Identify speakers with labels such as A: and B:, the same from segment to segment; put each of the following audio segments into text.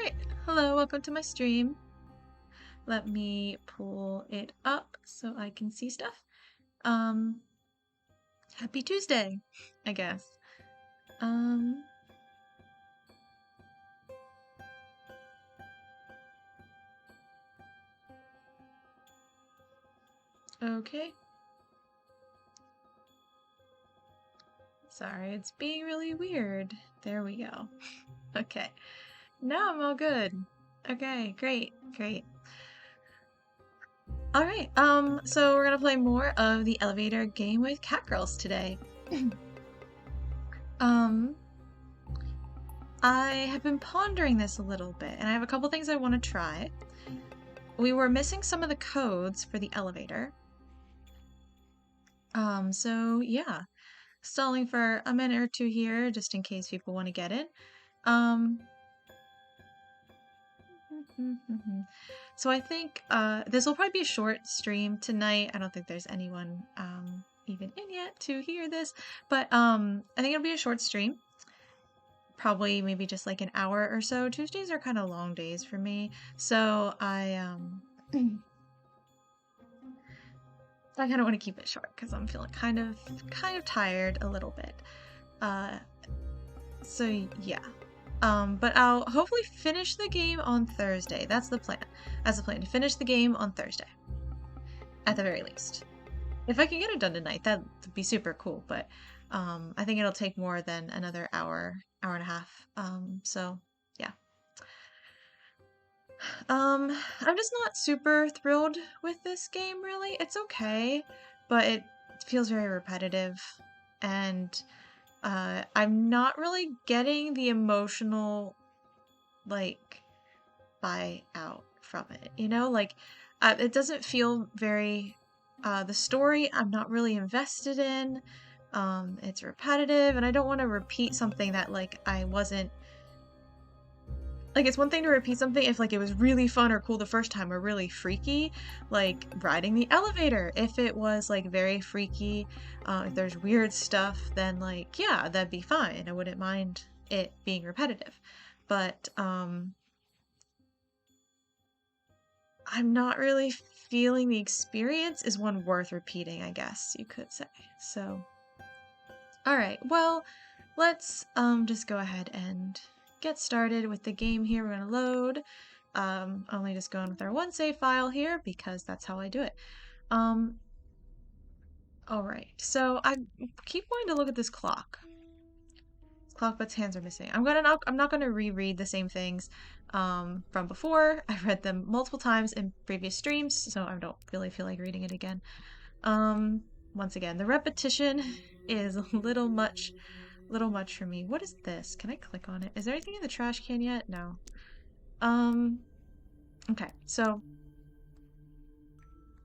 A: Alright, hello, welcome to my stream. Let me pull it up so I can see stuff. Um, Happy Tuesday, I guess. Um, okay. Sorry, it's being really weird. There we go. Okay, now I'm all good. Okay, great. Alright, so we're gonna play more of the elevator game with Catgirls today. Um, I have been pondering this a little bit, and I have a couple things I want to try. We were missing some of the codes for the elevator. So yeah, stalling for a minute or two here, just in case people want to get in. Um, so I think this will probably be a short stream tonight. I don't think there's anyone even in yet to hear this, but I think it'll be a short stream. Probably maybe just like an hour or so. Tuesdays are kind of long days for me, so I kind of want to keep it short because I'm feeling kind of tired a little bit. So yeah. But I'll hopefully finish the game on Thursday. That's the plan. That's the plan, to finish the game on Thursday. At the very least. If I can get it done tonight, that'd be super cool, but I think it'll take more than another hour and a half. So yeah. I'm just not super thrilled with this game, really. It's okay, but it feels very repetitive, and I'm not really getting the emotional, like, buy out from it, you know? Like, it doesn't feel very, the story I'm not really invested in. It's repetitive, and I don't want to repeat something that, like, I wasn't. Like, it's one thing to repeat something if, like, it was really fun or cool the first time or really freaky, like riding the elevator. If it was, like, very freaky, if there's weird stuff, then, like, yeah, that'd be fine. I wouldn't mind it being repetitive. But, I'm not really feeling the experience is one worth repeating, I guess you could say. So, alright, well, let's, just go ahead and get started with the game here. We're gonna load. Only just going with our one save file here because that's how I do it. Alright, so I keep wanting to look at this clock. Clockbutt's hands are missing. I'm not gonna reread the same things from before. I've read them multiple times in previous streams, so I don't really feel like reading it again. Once again, the repetition is a little much for me. What is this? Can I click on it? Is there anything in the trash can yet? No. Okay, so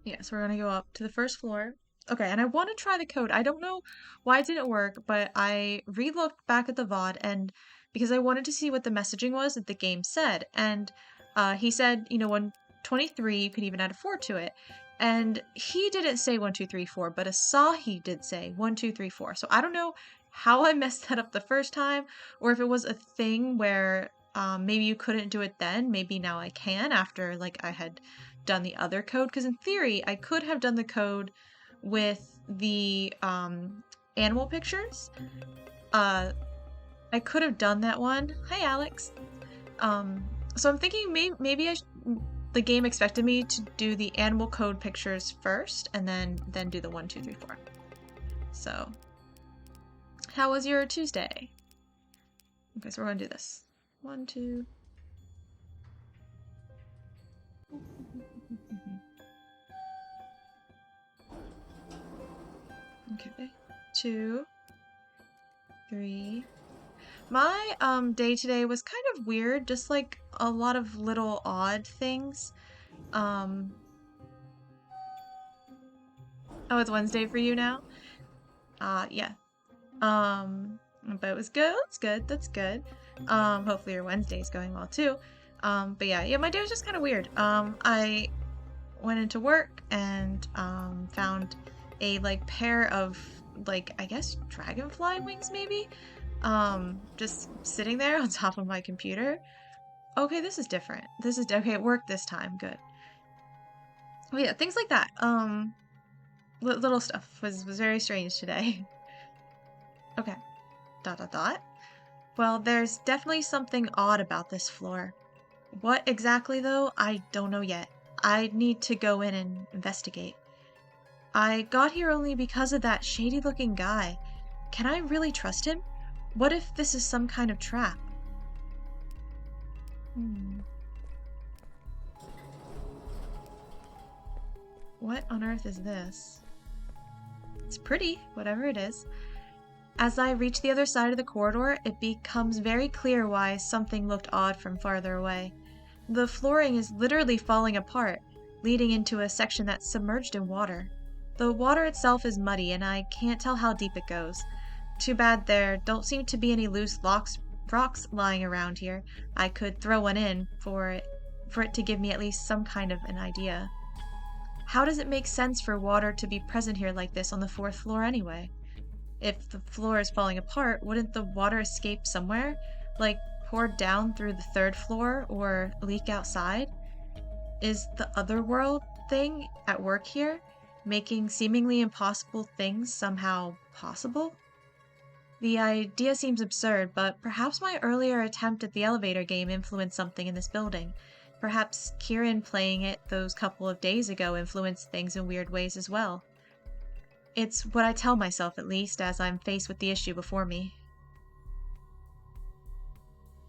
A: yeah, so we're gonna go up to the first floor. Okay, and I want to try the code. I don't know why it didn't work, but I re-looked back at the VOD and because I wanted to see what the messaging was that the game said. And he said, you know, 123, you could even add a 4 to it. And he didn't say 1, 2, 3, 4, but Asahi did say 1, 2, 3, 4. So I don't know how I messed that up the first time, or if it was a thing where maybe you couldn't do it then. Maybe now I can after like I had done the other code. Because in theory, I could have done the code with the animal pictures. I could have done that one. Hi, Alex. So I'm thinking maybe the game expected me to do the animal code pictures first, and then do the 1, 2, 3, 4. So, how was your Tuesday? Okay, so we're gonna do this. 1, 2. Okay, 2, 3. My day today was kind of weird, just like a lot of little odd things. Oh, it's Wednesday for you now? Yeah. But it was good. That's good. That's good. Hopefully your Wednesday's going well too. But yeah, my day was just kind of weird. I went into work and found a like pair of like I guess dragonfly wings maybe just sitting there on top of my computer. Okay, this is different. Okay, it worked this time. Good. Oh yeah, things like that. Little stuff was very strange today. Okay. Dot dot dot. Well, there's definitely something odd about this floor. What exactly, though, I don't know yet. I need to go in and investigate. I got here only because of that shady-looking guy. Can I really trust him? What if this is some kind of trap? Hmm. What on earth is this? It's pretty, whatever it is. As I reach the other side of the corridor, it becomes very clear why something looked odd from farther away. The flooring is literally falling apart, leading into a section that's submerged in water. The water itself is muddy, and I can't tell how deep it goes. Too bad there don't seem to be any loose rocks lying around here. I could throw one in for it to give me at least some kind of an idea. How does it make sense for water to be present here like this on the fourth floor anyway? If the floor is falling apart, wouldn't the water escape somewhere? Like pour down through the third floor or leak outside? Is the otherworld thing at work here, making seemingly impossible things somehow possible? The idea seems absurd, but perhaps my earlier attempt at the elevator game influenced something in this building. Perhaps Kieran playing it those couple of days ago influenced things in weird ways as well. It's what I tell myself, at least, as I'm faced with the issue before me.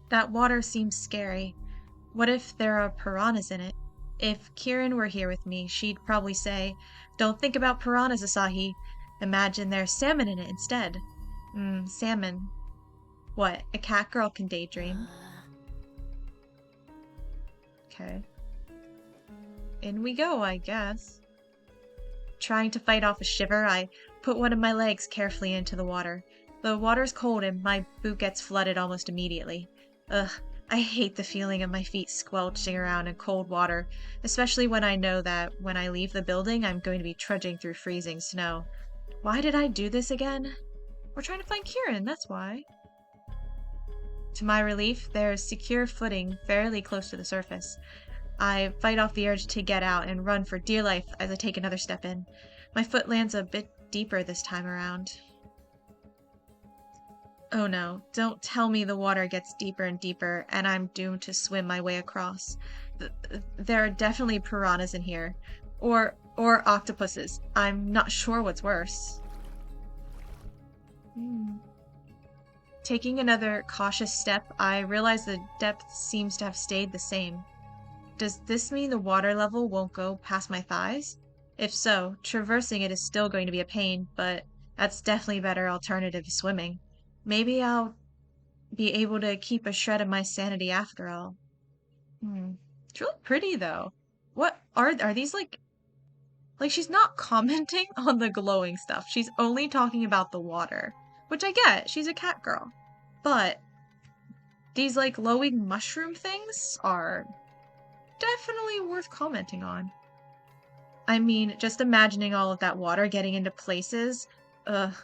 A: That water seems scary. What if there are piranhas in it? If Kieran were here with me, she'd probably say, "Don't think about piranhas, Asahi. Imagine there's salmon in it instead." Salmon. What, a cat girl can daydream? Okay. In we go, I guess. Trying to fight off a shiver, I put one of my legs carefully into the water. The water's cold and my boot gets flooded almost immediately. Ugh, I hate the feeling of my feet squelching around in cold water, especially when I know that when I leave the building, I'm going to be trudging through freezing snow. Why did I do this again? We're trying to find Kieran, that's why. To my relief, there's secure footing fairly close to the surface. I fight off the urge to get out and run for dear life as I take another step in. My foot lands a bit deeper this time around. Oh no, don't tell me the water gets deeper and deeper and I'm doomed to swim my way across. There are definitely piranhas in here. Or octopuses. I'm not sure what's worse. Taking another cautious step, I realize the depth seems to have stayed the same. Does this mean the water level won't go past my thighs? If so, traversing it is still going to be a pain, but that's definitely a better alternative to swimming. Maybe I'll be able to keep a shred of my sanity after all. It's really pretty though. What are these like she's not commenting on the glowing stuff. She's only talking about the water, which I get. She's a cat girl. But these like glowing mushroom things are definitely worth commenting on. I mean, just imagining all of that water getting into places, ugh.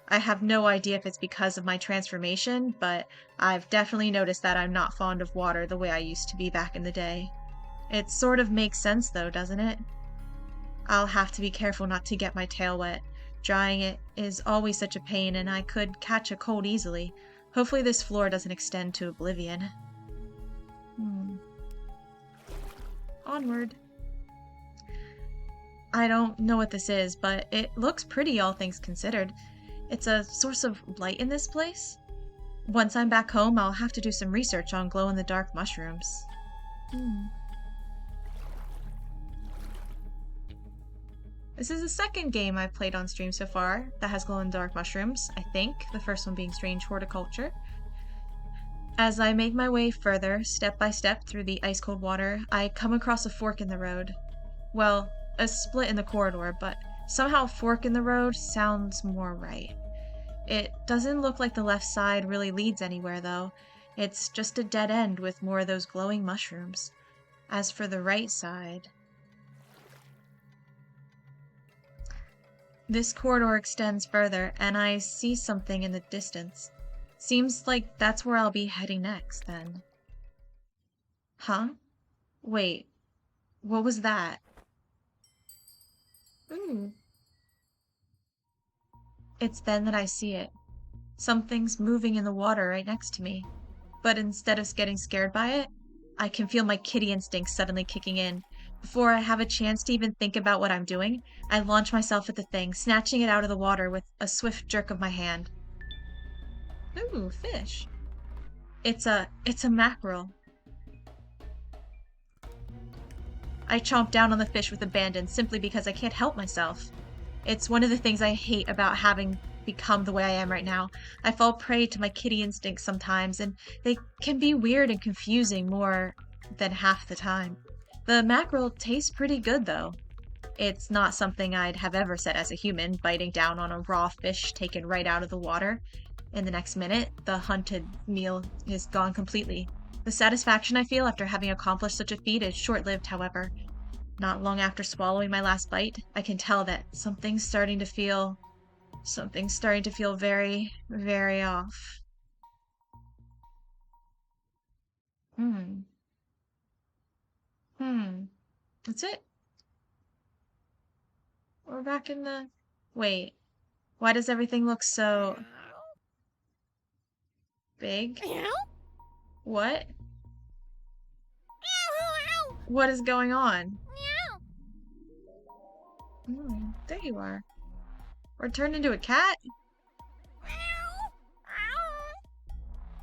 A: I have no idea if it's because of my transformation, but I've definitely noticed that I'm not fond of water the way I used to be back in the day. It sort of makes sense though, doesn't it? I'll have to be careful not to get my tail wet. Drying it is always such a pain and I could catch a cold easily. Hopefully this floor doesn't extend to oblivion. Onward. I don't know what this is, but it looks pretty all things considered. It's a source of light in this place. Once I'm back home, I'll have to do some research on glow-in-the-dark mushrooms. This is the second game I've played on stream so far that has glow-in-the-dark mushrooms, I think, the first one being Strange Horticulture. As I make my way further, step by step through the ice-cold water, I come across a fork in the road. Well, a split in the corridor, but somehow fork in the road sounds more right. It doesn't look like the left side really leads anywhere, though. It's just a dead end with more of those glowing mushrooms. As for the right side... This corridor extends further, and I see something in the distance. Seems like that's where I'll be heading next, then. Huh? Wait, what was that? Ooh. It's then that I see it. Something's moving in the water right next to me. But instead of getting scared by it, I can feel my kitty instinct suddenly kicking in. Before I have a chance to even think about what I'm doing, I launch myself at the thing, snatching it out of the water with a swift jerk of my hand. Ooh, fish. It's a mackerel. I chomp down on the fish with abandon simply because I can't help myself. It's one of the things I hate about having become the way I am right now. I fall prey to my kitty instincts sometimes, and they can be weird and confusing more than half the time. The mackerel tastes pretty good, though. It's not something I'd have ever said as a human, biting down on a raw fish taken right out of the water. In the next minute, the hunted meal is gone completely. The satisfaction I feel after having accomplished such a feat is short lived, however. Not long after swallowing my last bite, I can tell that something's starting to feel very, very off. Hmm. Hmm. That's it. We're back in the. Wait. Why does everything look so big? What? What is going on? There you are. Or turned into a cat?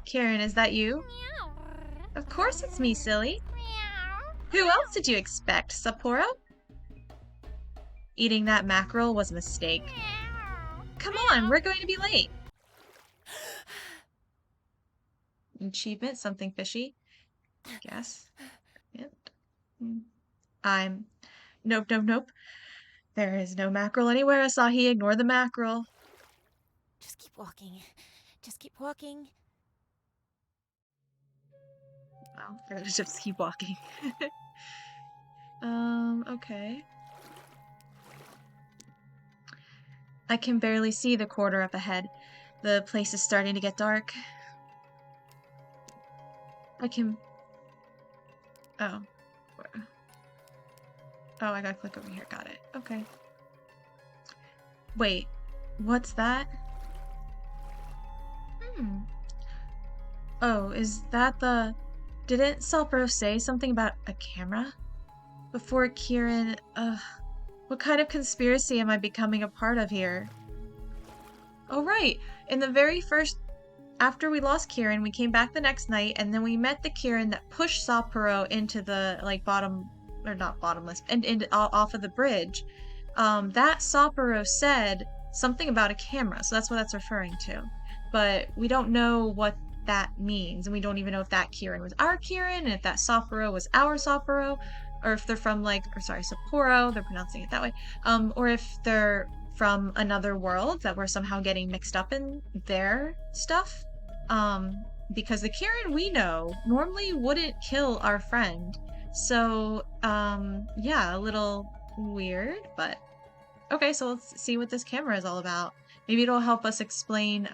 A: Kieran, is that you? Of course it's me, silly. Who else did you expect, Sapporo? Eating that mackerel was a mistake. Come on, we're going to be late. Achievement, something fishy. Guess. Yep. I'm. Nope, nope, nope. There is no mackerel anywhere, Asahi. Ignore the mackerel.
B: Just keep walking. Just keep walking.
A: Oh, I gotta just keep walking. Okay. I can barely see the corridor up ahead. The place is starting to get dark. I can... Oh. Oh, I gotta click over here. Got it. Okay. Wait. What's that? Oh, is that the... Didn't Salpro say something about a camera? Before Kieran... what kind of conspiracy am I becoming a part of here? Oh, right. In the very first... After we lost Kieran, we came back the next night, and then we met the Kieran that pushed Sapporo into the, like, bottom... Or not bottomless, and off of the bridge. That Sapporo said something about a camera, so that's what that's referring to. But we don't know what that means, and we don't even know if that Kieran was our Kieran, and if that Sapporo was our Sapporo, or if they're from, like, or sorry, Sapporo, they're pronouncing it that way, or if they're from another world that we're somehow getting mixed up in their stuff. Because the Kieran we know normally wouldn't kill our friend. So, yeah, a little weird, but okay, so let's see what this camera is all about. Maybe it'll help us explain,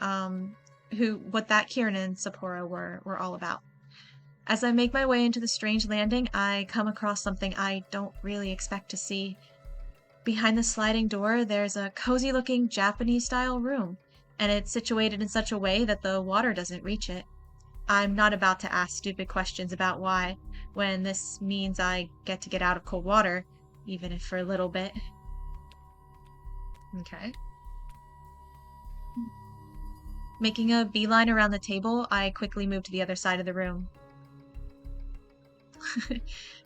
A: what that Kieran and Sapporo were all about. As I make my way into the strange landing, I come across something I don't really expect to see. Behind the sliding door, there's a cozy-looking Japanese-style room, and it's situated in such a way that the water doesn't reach it. I'm not about to ask stupid questions about why, when this means I get to get out of cold water, even if for a little bit. Okay. Making a beeline around the table, I quickly move to the other side of the room.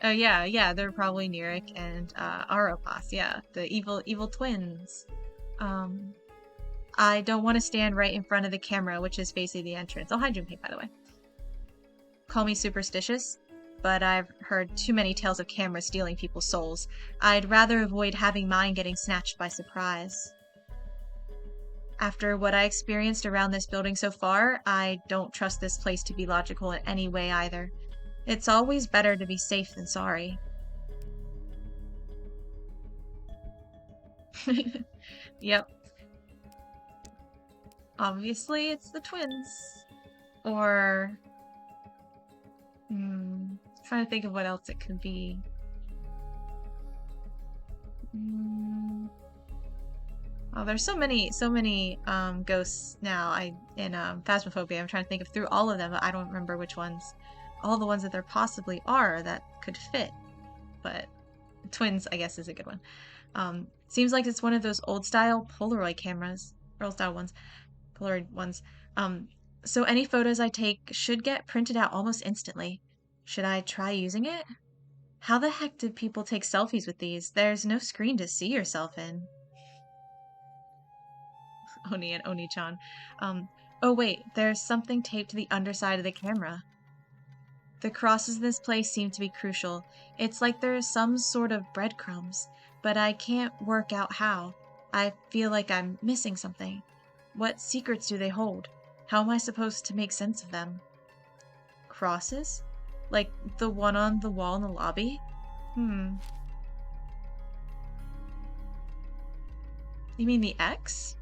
A: Oh yeah, they're probably Nirik and Aropas, yeah, the evil twins. I don't want to stand right in front of the camera, which is facing the entrance. I'll hide Junpei, by the way. Call me superstitious, but I've heard too many tales of cameras stealing people's souls. I'd rather avoid having mine getting snatched by surprise. After what I experienced around this building so far, I don't trust this place to be logical in any way either. It's always better to be safe than sorry. Yep. Obviously, it's the twins. Or... trying to think of what else it could be. Oh, there's so many ghosts now. In Phasmophobia, I'm trying to think of through all of them, but I don't remember which ones. All the ones that there possibly are that could fit. But twins, I guess, is a good one. Seems like it's one of those old style Polaroid cameras, or old style ones, Polaroid ones. So any photos I take should get printed out almost instantly. Should I try using it? How the heck did people take selfies with these? There's no screen to see yourself in. Oni and Oni-chan. Oh wait, there's something taped to the underside of the camera. The crosses in this place seem to be crucial. It's like there's some sort of breadcrumbs, but I can't work out how. I feel like I'm missing something. What secrets do they hold? How am I supposed to make sense of them? Crosses? Like the one on the wall in the lobby? You mean the X?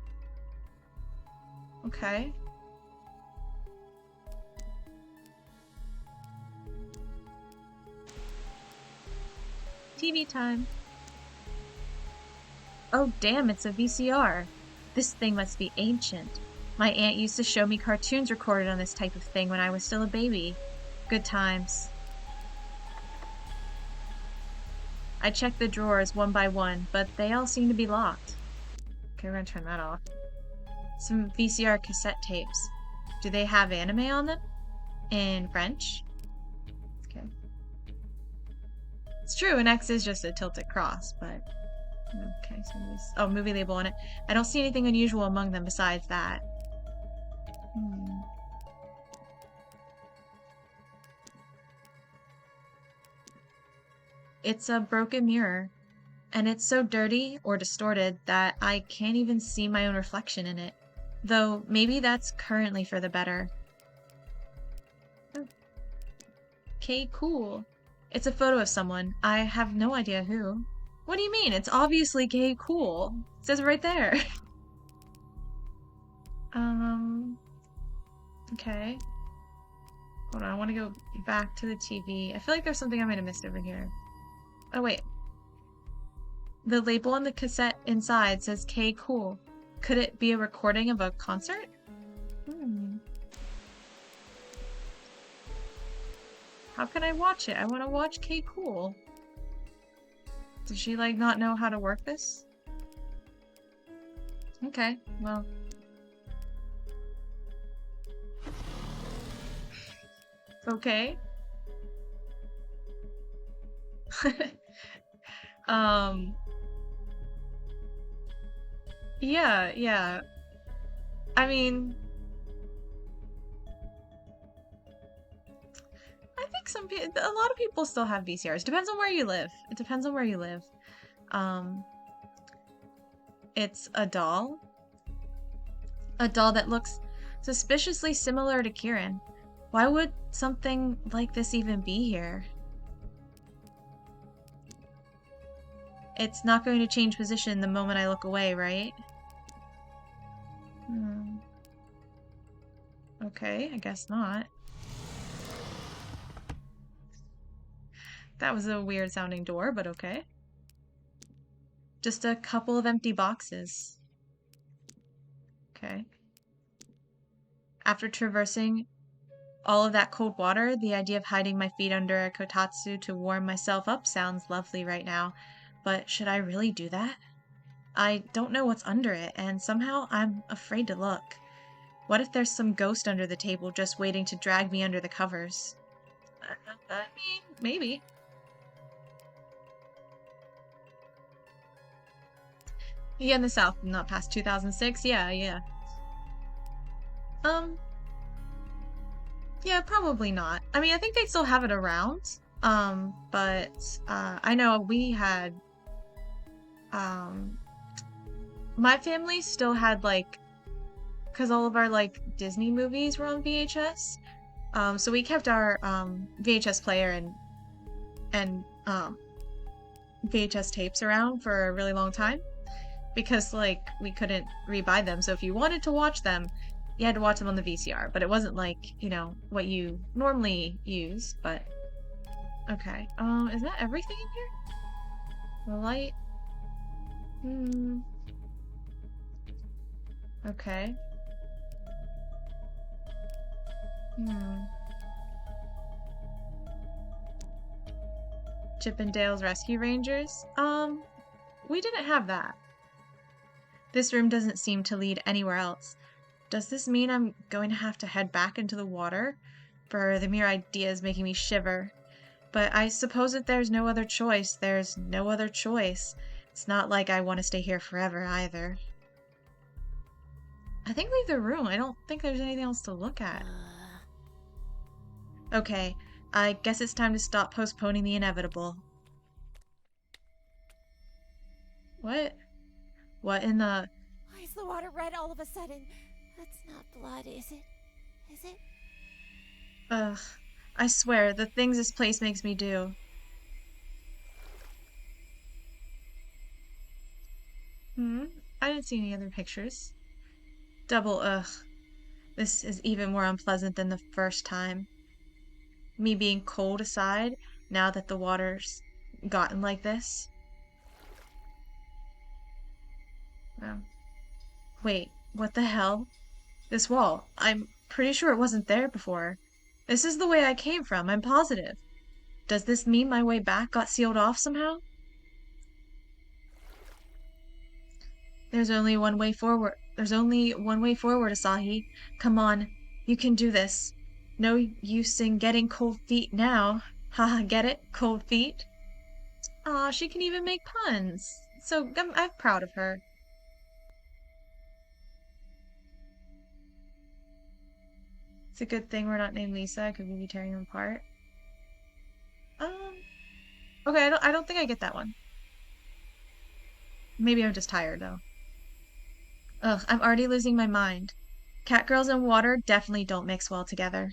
A: Okay. TV time. Oh damn, it's a VCR. This thing must be ancient. My aunt used to show me cartoons recorded on this type of thing when I was still a baby. Good times. I checked the drawers one by one, but they all seem to be locked. Okay, we're gonna turn that off. Some VCR cassette tapes. Do they have anime on them? In French? Okay. It's true, an X is just a tilted cross, but... Okay, so there's... Oh, movie label on it. I don't see anything unusual among them besides that. It's a broken mirror, and it's so dirty or distorted that I can't even see my own reflection in it. Though, maybe that's currently for the better. Okay, cool. It's a photo of someone. I have no idea who. What do you mean? It's obviously gay cool. It says it right there. Okay. Hold on, I want to go back to the TV. I feel like there's something I might have missed over here. Oh, wait. The label on the cassette inside says K Cool. Could it be a recording of a concert? How can I watch it? I want to watch K Cool. Does she, like, not know how to work this? Okay, well. Okay. Yeah. I mean, I think a lot of people still have VCRs. Depends on where you live. It depends on where you live. It's a doll. A doll that looks suspiciously similar to Kieran. Why would something like this even be here? It's not going to change position the moment I look away, right? Okay, I guess not. That was a weird sounding door, but okay. Just a couple of empty boxes. Okay. After traversing all of that cold water, the idea of hiding my feet under a kotatsu to warm myself up sounds lovely right now. But should I really do that? I don't know what's under it, and somehow I'm afraid to look. What if there's some ghost under the table just waiting to drag me under the covers? I mean, maybe. Yeah, in the South, not past 2006. Yeah. Yeah, probably not. I mean, I think they still have it around. But I know we had my family still had, like, because all of our, like, Disney movies were on VHS. So we kept our VHS player and VHS tapes around for a really long time because, like, we couldn't rebuy them. So if you wanted to watch them, you had to watch them on the VCR, but it wasn't like, you know, what you normally use. But Okay. Is that everything in here? The light? Okay. Chip 'n Dale's Rescue Rangers? We didn't have that. This room doesn't seem to lead anywhere else. Does this mean I'm going to have to head back into the water? For the mere idea is making me shiver. But I suppose if there's no other choice, there's no other choice. It's not like I want to stay here forever either. I think leave the room. I don't think there's anything else to look at. Okay, I guess it's time to stop postponing the inevitable. What? What in the...
B: Why is the water red all of a sudden? That's not blood, is it? Is it?
A: Ugh. I swear, the things this place makes me do. I didn't see any other pictures. Double ugh. This is even more unpleasant than the first time. Me being cold aside, now that the water's gotten like this. Oh. Wait, what the hell? This wall. I'm pretty sure it wasn't there before. This is the way I came from, I'm positive. Does this mean my way back got sealed off somehow? There's only one way forward. There's only one way forward, Asahi. Come on. You can do this. No use in getting cold feet now. Haha, get it? Cold feet? Aw, she can even make puns. So I'm proud of her. It's a good thing we're not named Lisa, because we'd be tearing them apart. Okay, I don't think I get that one. Maybe I'm just tired, though. Ugh, I'm already losing my mind. Catgirls and water definitely don't mix well together.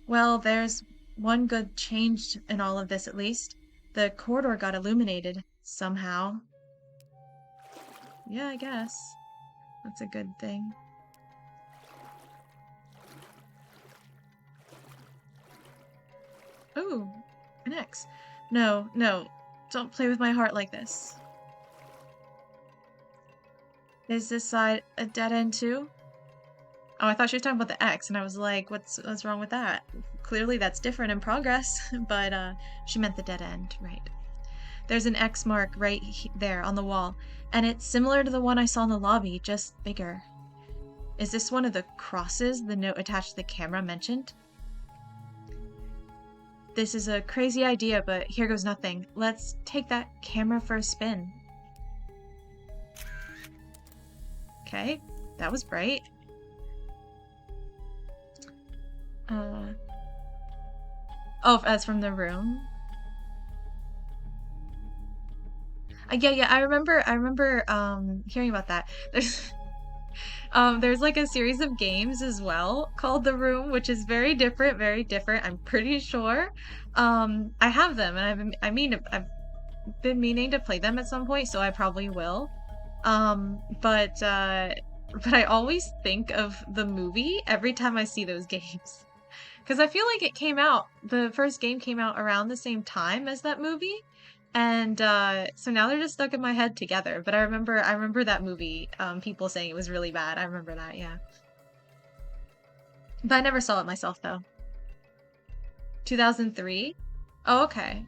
A: Well, there's one good change in all of this, at least. The corridor got illuminated, somehow. Yeah, I guess. That's a good thing. Ooh, an X. No, no, don't play with my heart like this. Is this side a dead end too? Oh, I thought she was talking about the X, and I was like, what's wrong with that? Clearly that's different in progress, but she meant the dead end, right. There's an X mark right there on the wall, and it's similar to the one I saw in the lobby, just bigger. Is this one of the crosses the note attached to the camera mentioned? This is a crazy idea, but here goes nothing. Let's take that camera for a spin. Okay, that was bright. Oh, that's from the room. Yeah, I remember hearing about that. There's like a series of games as well called The Room, which is very different, I'm pretty sure. I have them, and I've been meaning to play them at some point, so I probably will. But I always think of the movie every time I see those games. Because I feel like the first game came out around the same time as that movie. And so now they're just stuck in my head together. But I remember that movie, people saying it was really bad. I remember that, yeah. But I never saw it myself, though. 2003? Oh, okay.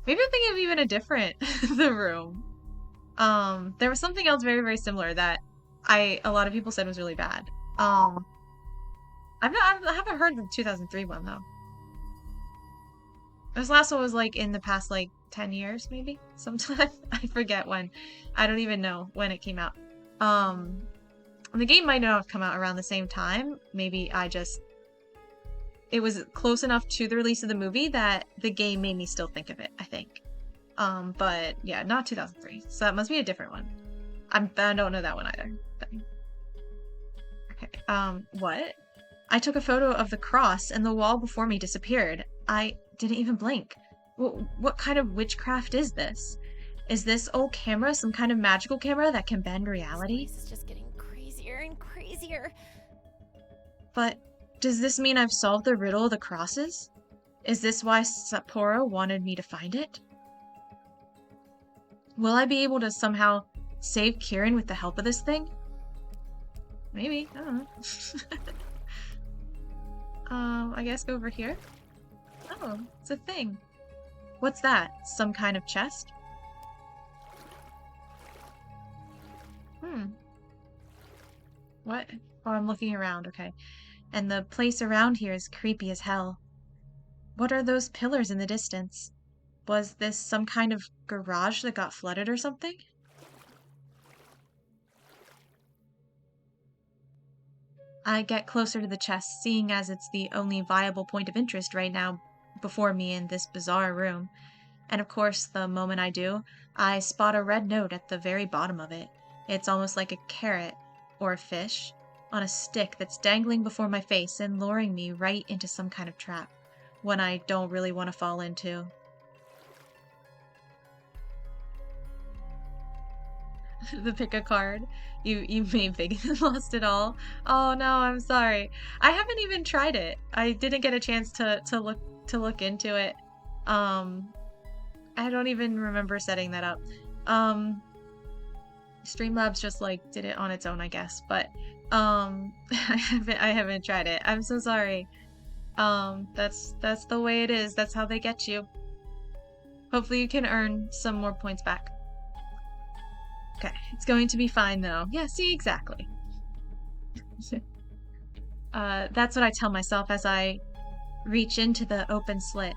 A: Maybe I'm thinking of even a different The Room. There was something else very, very similar that a lot of people said was really bad. I haven't heard the 2003 one, though. This last one was like in the past like 10 years, maybe? Sometime. I forget when. I don't even know when it came out. The game might not have come out around the same time. Maybe it was close enough to the release of the movie that the game made me still think of it, I think. But yeah, not 2003. So that must be a different one. I don't know that one either. But... Okay, what? I took a photo of the cross and the wall before me disappeared. I didn't even blink. What kind of witchcraft is this? Is this old camera some kind of magical camera that can bend reality?
B: This place is just getting crazier and crazier.
A: But Does this mean I've solved the riddle of the crosses? Is this why Sapporo wanted me to find it? Will I be able to somehow save Kieran with the help of this thing? Maybe, I don't know. I guess go over here. Oh, it's a thing. What's that? Some kind of chest? What? Oh, I'm looking around, okay. And the place around here is creepy as hell. What are those pillars in the distance? Was this some kind of garage that got flooded or something? I get closer to the chest, seeing as it's the only viable point of interest right now before me in this bizarre room. And of course, the moment I do, I spot a red note at the very bottom of it. It's almost like a carrot, or a fish, on a stick that's dangling before my face and luring me right into some kind of trap, one I don't really want to fall into. The pick a card. You made big and lost it all. Oh no, I'm sorry. I haven't even tried it. I didn't get a chance to look into it. Um, I don't even remember setting that up. Um, Streamlabs just like did it on its own, I guess. But I haven't tried it. I'm so sorry. That's the way it is. That's how they get you. Hopefully you can earn some more points back. Okay, it's going to be fine though. Yeah, see, exactly. That's what I tell myself as I reach into the open slit.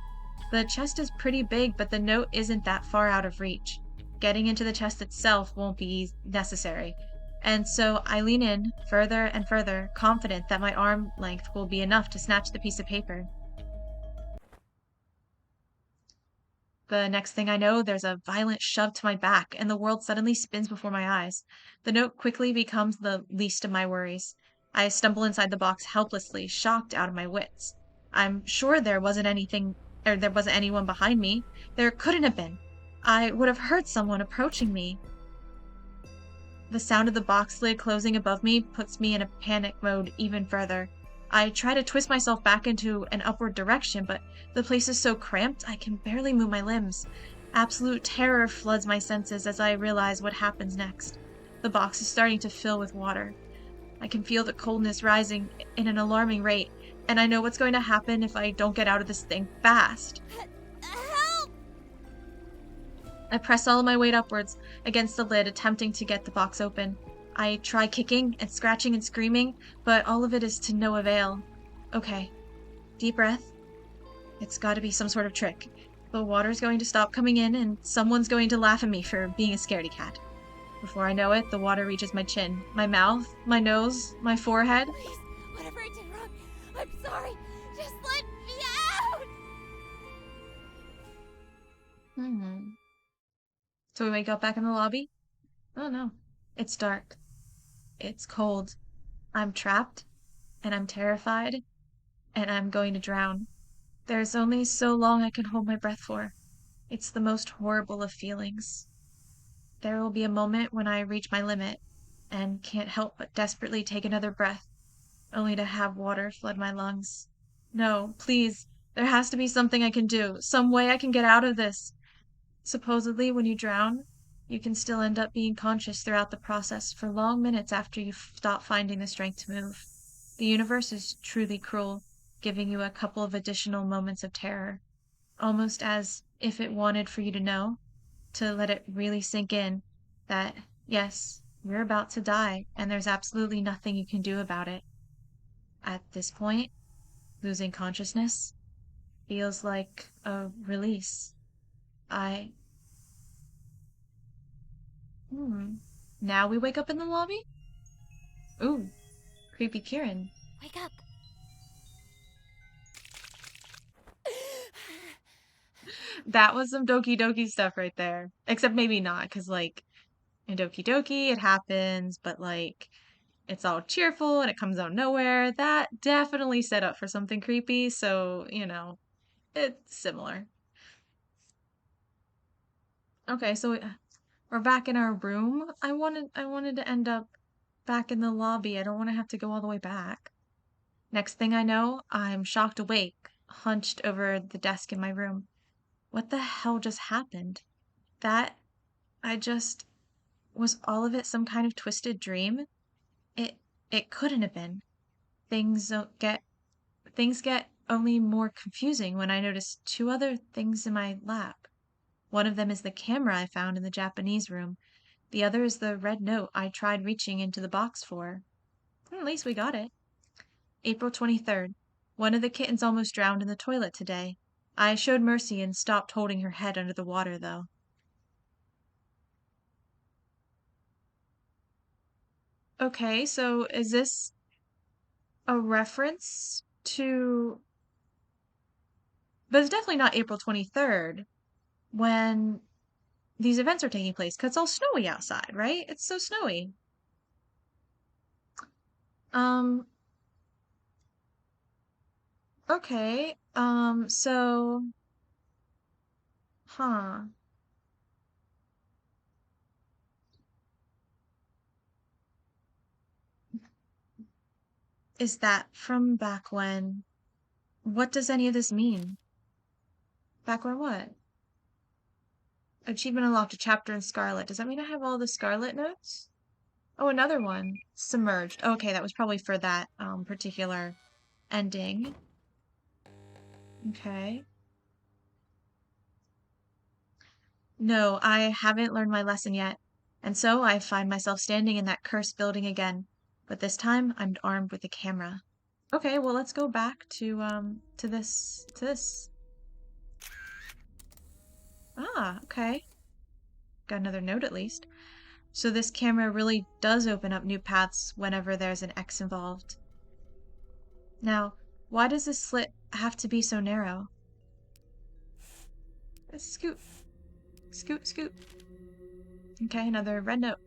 A: The chest is pretty big, but the note isn't that far out of reach. Getting into the chest itself won't be necessary. And so I lean in further and further, confident that my arm length will be enough to snatch the piece of paper. The next thing I know, there's a violent shove to my back, and the world suddenly spins before my eyes. The note quickly becomes the least of my worries. I stumble inside the box helplessly, shocked out of my wits. I'm sure there wasn't anyone behind me. There couldn't have been. I would have heard someone approaching me. The sound of the box lid closing above me puts me in a panic mode even further. I try to twist myself back into an upward direction, but the place is so cramped I can barely move my limbs. Absolute terror floods my senses as I realize what happens next. The box is starting to fill with water. I can feel the coldness rising in an alarming rate, and I know what's going to happen if I don't get out of this thing fast.
B: Help!
A: I press all of my weight upwards against the lid, attempting to get the box open. I try kicking and scratching and screaming, but all of it is to no avail. Okay. Deep breath. It's gotta be some sort of trick. The water's going to stop coming in, and someone's going to laugh at me for being a scaredy cat. Before I know it, the water reaches my chin, my mouth, my nose, my forehead.
B: Please, whatever I did wrong, I'm sorry. Just let me out!
A: So we wake up back in the lobby? Oh no. It's dark. It's cold. I'm trapped, and I'm terrified, and I'm going to drown. There's only so long I can hold my breath for. It's the most horrible of feelings. There will be a moment when I reach my limit and can't help but desperately take another breath, only to have water flood my lungs. No, please, there has to be something I can do, some way I can get out of this. Supposedly, when you drown, you can still end up being conscious throughout the process for long minutes after you stop finding the strength to move. The universe is truly cruel, giving you a couple of additional moments of terror, almost as if it wanted for you to know, to let it really sink in, that, yes, you're about to die and there's absolutely nothing you can do about it. At this point, losing consciousness feels like a release. I Now we wake up in the lobby? Ooh, creepy Kieran.
B: Wake up.
A: That was some Doki Doki stuff right there. Except maybe not, because, like, in Doki Doki, it happens, but, like, it's all cheerful and it comes out of nowhere. That definitely set up for something creepy, so, it's similar. Okay, so we're back in our room. I wanted to end up back in the lobby. I don't want to have to go all the way back. Next thing I know, I'm shocked awake, hunched over the desk in my room. What the hell just happened? That I just was all of it some kind of twisted dream? It it couldn't have been. Things don't get things get only more confusing when I notice two other things in my lap. One of them is the camera I found in the Japanese room. The other is the red note I tried reaching into the box for. At least we got it. April 23rd. One of the kittens almost drowned in the toilet today. I showed mercy and stopped holding her head under the water, though. Okay, so is this a reference to... But it's definitely not April 23rd when these events are taking place, because it's all snowy outside, right? It's so snowy. Um, okay. So, huh. Is that from back when? What does any of this mean? Back when what? Achievement unlocked, a chapter in Scarlet. Does that mean I have all the Scarlet notes? Oh, another one. Submerged. Okay, that was probably for that particular ending. Okay. No, I haven't learned my lesson yet. And so I find myself standing in that cursed building again. But this time I'm armed with a camera. Okay, well let's go back to this. Ah, okay. Got another note at least. So this camera really does open up new paths whenever there's an X involved. Now, why does this slit have to be so narrow? Scoot. Scoot, scoot. Okay, another red note.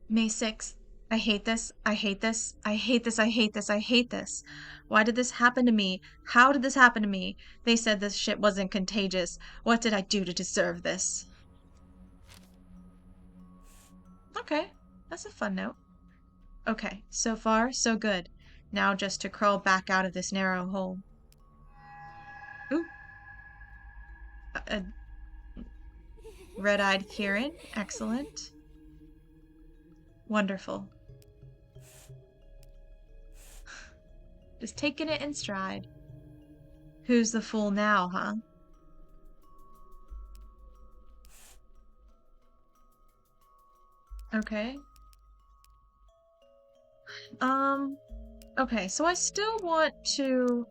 A: May 6th. I hate this. I hate this. I hate this. I hate this. I hate this. Why did this happen to me? How did this happen to me? They said this shit wasn't contagious. What did I do to deserve this? Okay, that's a fun note. Okay, so far, so good. Now just to crawl back out of this narrow hole. Ooh. Red-eyed Kieran. Excellent. Wonderful. Just taking it in stride. Who's the fool now, huh? Okay. Okay, so I still want to...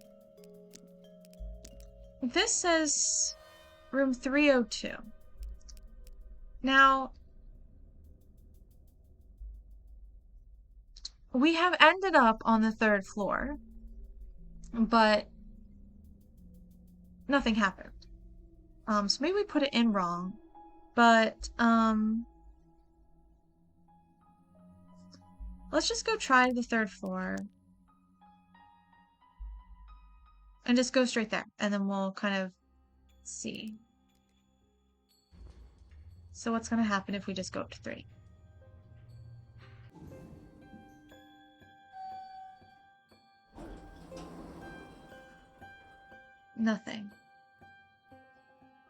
A: This says room 302. Now, we have ended up on the 3rd floor, but nothing happened. So maybe we put it in wrong, but, let's just go try the 3rd floor. And just go straight there, and then we'll kind of see. So what's gonna happen if we just go up to 3? Nothing.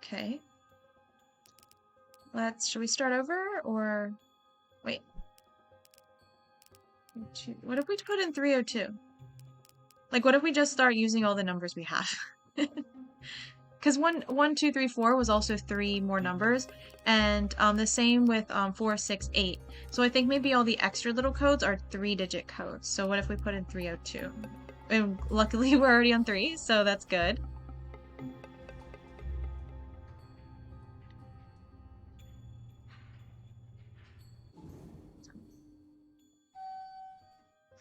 A: Okay. Should we start over, or... Wait. What if we put in 302? Like, what if we just start using all the numbers we have? Because 1, 2, 3, 4 was also 3 more numbers, and the same with 4, 6, 8. So I think maybe all the extra little codes are 3-digit codes. So what if we put in 302? And luckily we're already on 3, so that's good.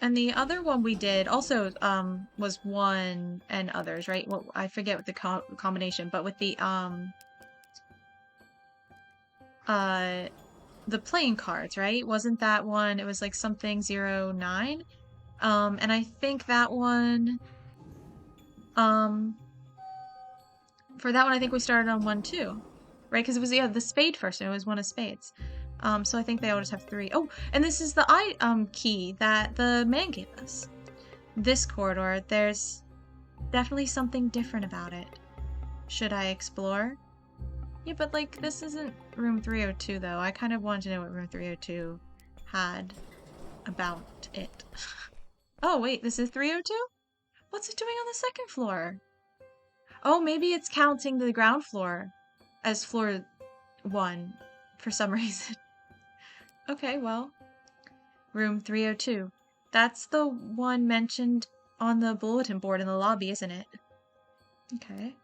A: And the other one we did also was 1 and others, right? Well, I forget what the combination, but with the playing cards, right? Wasn't that one? It was like something 09. And I think that one for that one I think we started on 1 too. Right? Because it was the spade first, and it was 1 of spades. So I think they all just have 3. Oh, and this is the key that the man gave us. this corridor, there's definitely something different about it. Should I explore? Yeah, but like, this isn't room 302 though. I kind of wanted to know what room 302 had about it. Oh, wait, this is 302? What's it doing on the second floor? Oh, maybe it's counting the ground floor as floor 1 for some reason. Okay, well, room 302. That's the one mentioned on the bulletin board in the lobby, isn't it? Okay.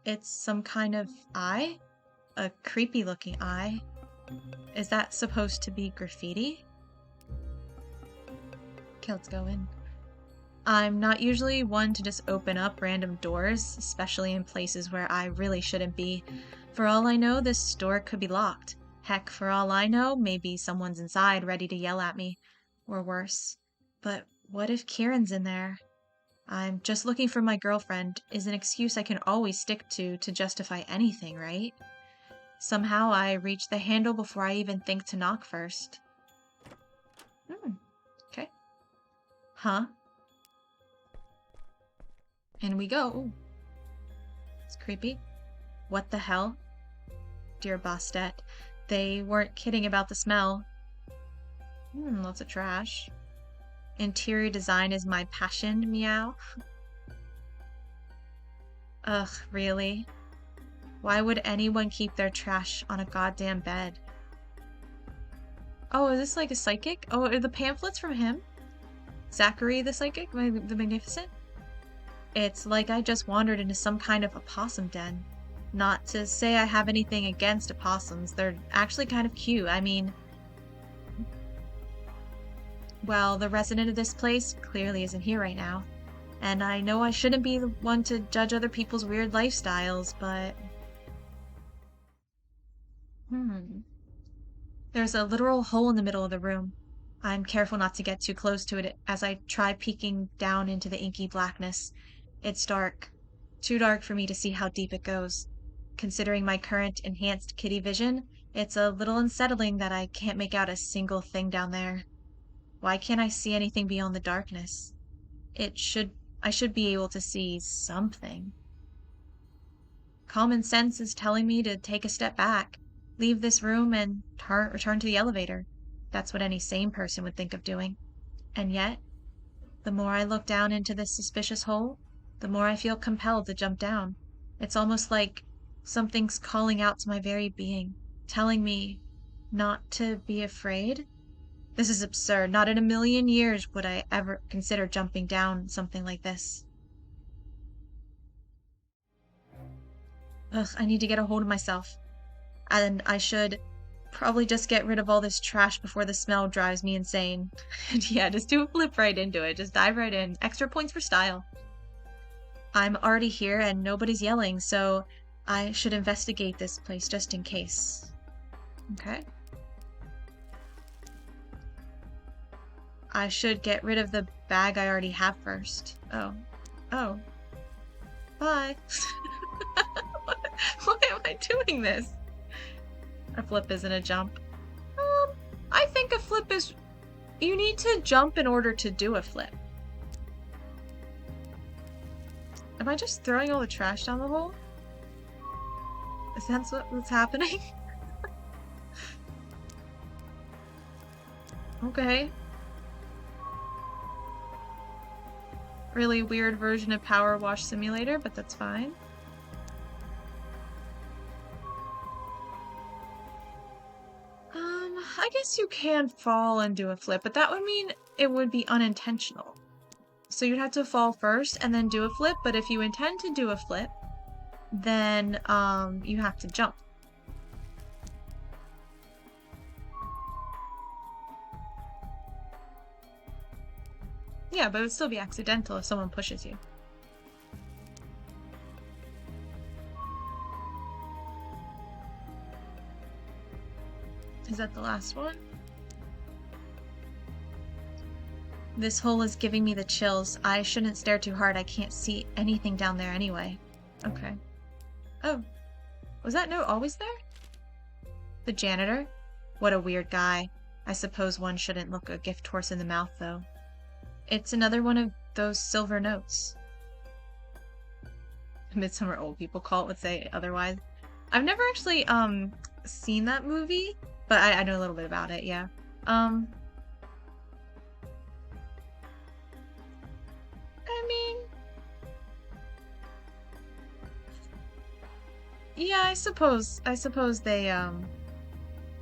A: It's some kind of eye? A creepy looking eye. Is that supposed to be graffiti? Okay, let's go in. I'm not usually one to just open up random doors, especially in places where I really shouldn't be. For all I know, this door could be locked. Heck, for all I know, maybe someone's inside ready to yell at me. Or worse. But what if Kieran's in there? I'm just looking for my girlfriend is an excuse I can always stick to justify anything, right? Somehow I reach the handle before I even think to knock first. Okay. Huh? In we go. Ooh. It's creepy. What the hell? Dear Bastet, they weren't kidding about the smell. Lots of trash. Interior design is my passion, meow. Ugh, really? Why would anyone keep their trash on a goddamn bed? Oh, is this like a psychic? Oh, are the pamphlets from him? Zachary the Psychic? The Magnificent? It's like I just wandered into some kind of opossum den. Not to say I have anything against opossums, they're actually kind of cute. I mean, well, the resident of this place clearly isn't here right now. And I know I shouldn't be the one to judge other people's weird lifestyles, but... There's a literal hole in the middle of the room. I'm careful not to get too close to it as I try peeking down into the inky blackness. It's dark. Too dark for me to see how deep it goes. Considering my current enhanced kitty vision, it's a little unsettling that I can't make out a single thing down there. Why can't I see anything beyond the darkness? I should be able to see something. Common sense is telling me to take a step back, leave this room and return to the elevator. That's what any sane person would think of doing. And yet, the more I look down into this suspicious hole, the more I feel compelled to jump down. It's almost like something's calling out to my very being, telling me not to be afraid. This is absurd. Not in a million years would I ever consider jumping down something like this. Ugh, I need to get a hold of myself. And I should probably just get rid of all this trash before the smell drives me insane. And yeah, just do a flip right into it. Just dive right in. Extra points for style. I'm already here and nobody's yelling, so I should investigate this place just in case. Okay. I should get rid of the bag I already have first. Oh. Oh. Bye. Why am I doing this? A flip isn't a jump. I think a flip is... You need to jump in order to do a flip. Am I just throwing all the trash down the hole? Is that what's happening? Okay. Really weird version of Power Wash Simulator, but that's fine. I guess you can fall and do a flip, but that would mean it would be unintentional. So you'd have to fall first and then do a flip, but if you intend to do a flip, then you have to jump. Yeah, but it would still be accidental if someone pushes you. Is that the last one? This hole is giving me the chills. I shouldn't stare too hard. I can't see anything down there anyway. Okay. Oh. Was that note always there? The janitor? What a weird guy. I suppose one shouldn't look a gift horse in the mouth, though. It's another one of those silver notes. Midsummer Old People Cult would say otherwise. I've never actually seen that movie, but I know a little bit about it, yeah. I mean, yeah, I suppose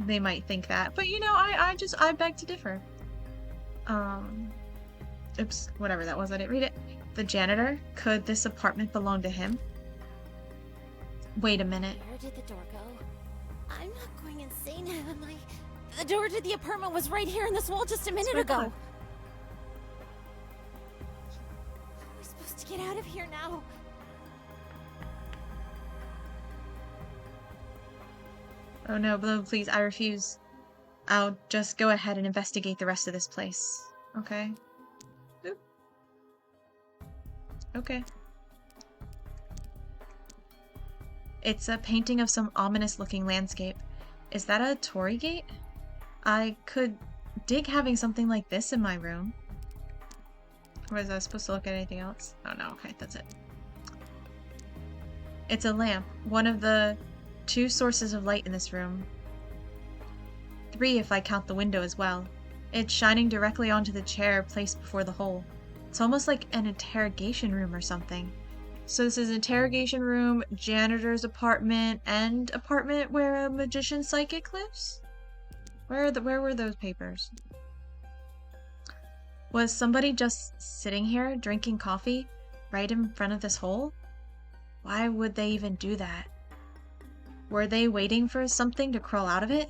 A: they might think that, but you know, I beg to differ. Oops, whatever that was, I didn't read it. The janitor, could this apartment belong to him? Wait a minute.
B: Where did the door go? I'm not going insane, am I? The door to the apartment was right here in this wall just a minute ago. How am I supposed to get out of here now?
A: Oh no, Bloom, please, I refuse. I'll just go ahead and investigate the rest of this place. Okay. Oop. Okay. It's a painting of some ominous-looking landscape. Is that a Torii gate? I could dig having something like this in my room. Was I supposed to look at anything else? Oh no, okay, that's it. It's a lamp, one of the 2 sources of light in this room. 3 if I count the window as well. It's shining directly onto the chair placed before the hole. It's almost like an interrogation room or something. So this is interrogation room, janitor's apartment, and apartment where a magician psychic lives? Where were those papers? Was somebody just sitting here drinking coffee right in front of this hole? Why would they even do that? Were they waiting for something to crawl out of it?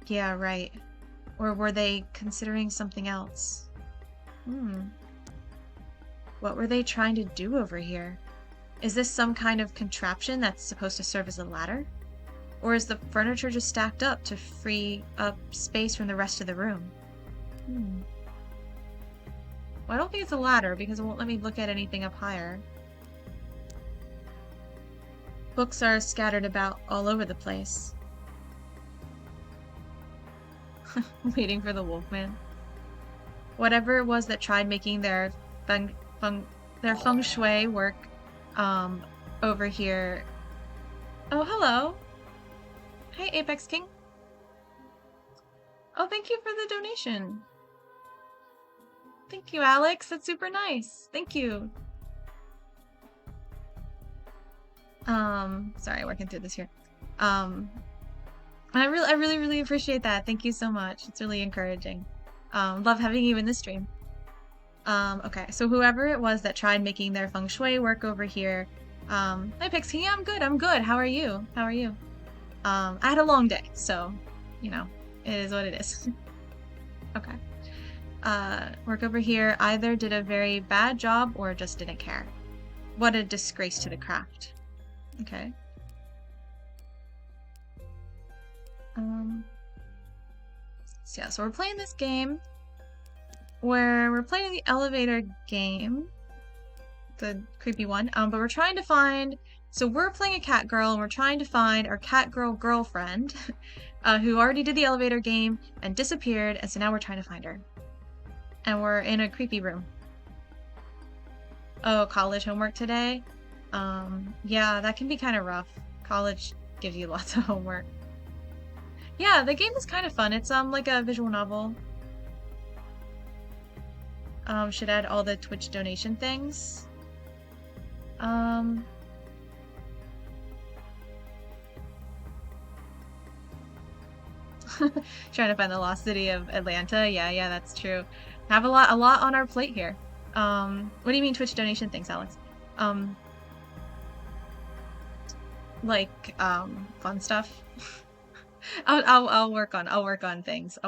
A: Yeah, right. Or were they considering something else? What were they trying to do over here? Is this some kind of contraption that's supposed to serve as a ladder? Or is the furniture just stacked up to free up space from the rest of the room? Well, I don't think it's a ladder because it won't let me look at anything up higher. Books are scattered about all over the place. Waiting for the Wolfman. Whatever it was that tried making their feng shui work over here. Oh, hello. Hey, Apex King. Oh, thank you for the donation. Thank you, Alex. That's super nice. Thank you. Sorry, working through this here. I really appreciate that. Thank you so much. It's really encouraging. Love having you in the stream. Okay, so whoever it was that tried making their feng shui work over here. Hi Pixie, yeah, I'm good. How are you? How are you? I had a long day, so, you know, it is what it is. Okay. Work over here either did a very bad job or just didn't care. What a disgrace to the craft. Okay. So yeah, so we're playing this game where we're playing the elevator game, the creepy one, but we're trying to find, so we're playing a cat girl and we're trying to find our cat girl girlfriend who already did the elevator game and disappeared, and so now we're trying to find her. And we're in a creepy room. Oh, college homework today? Yeah, that can be kind of rough. College gives you lots of homework. Yeah, the game is kind of fun. It's like a visual novel. Should add all the Twitch donation things. Trying to find the lost city of Atlanta. Yeah, that's true. Have a lot on our plate here. What do you mean Twitch donation things, Alex? Like fun stuff. I'll work on things.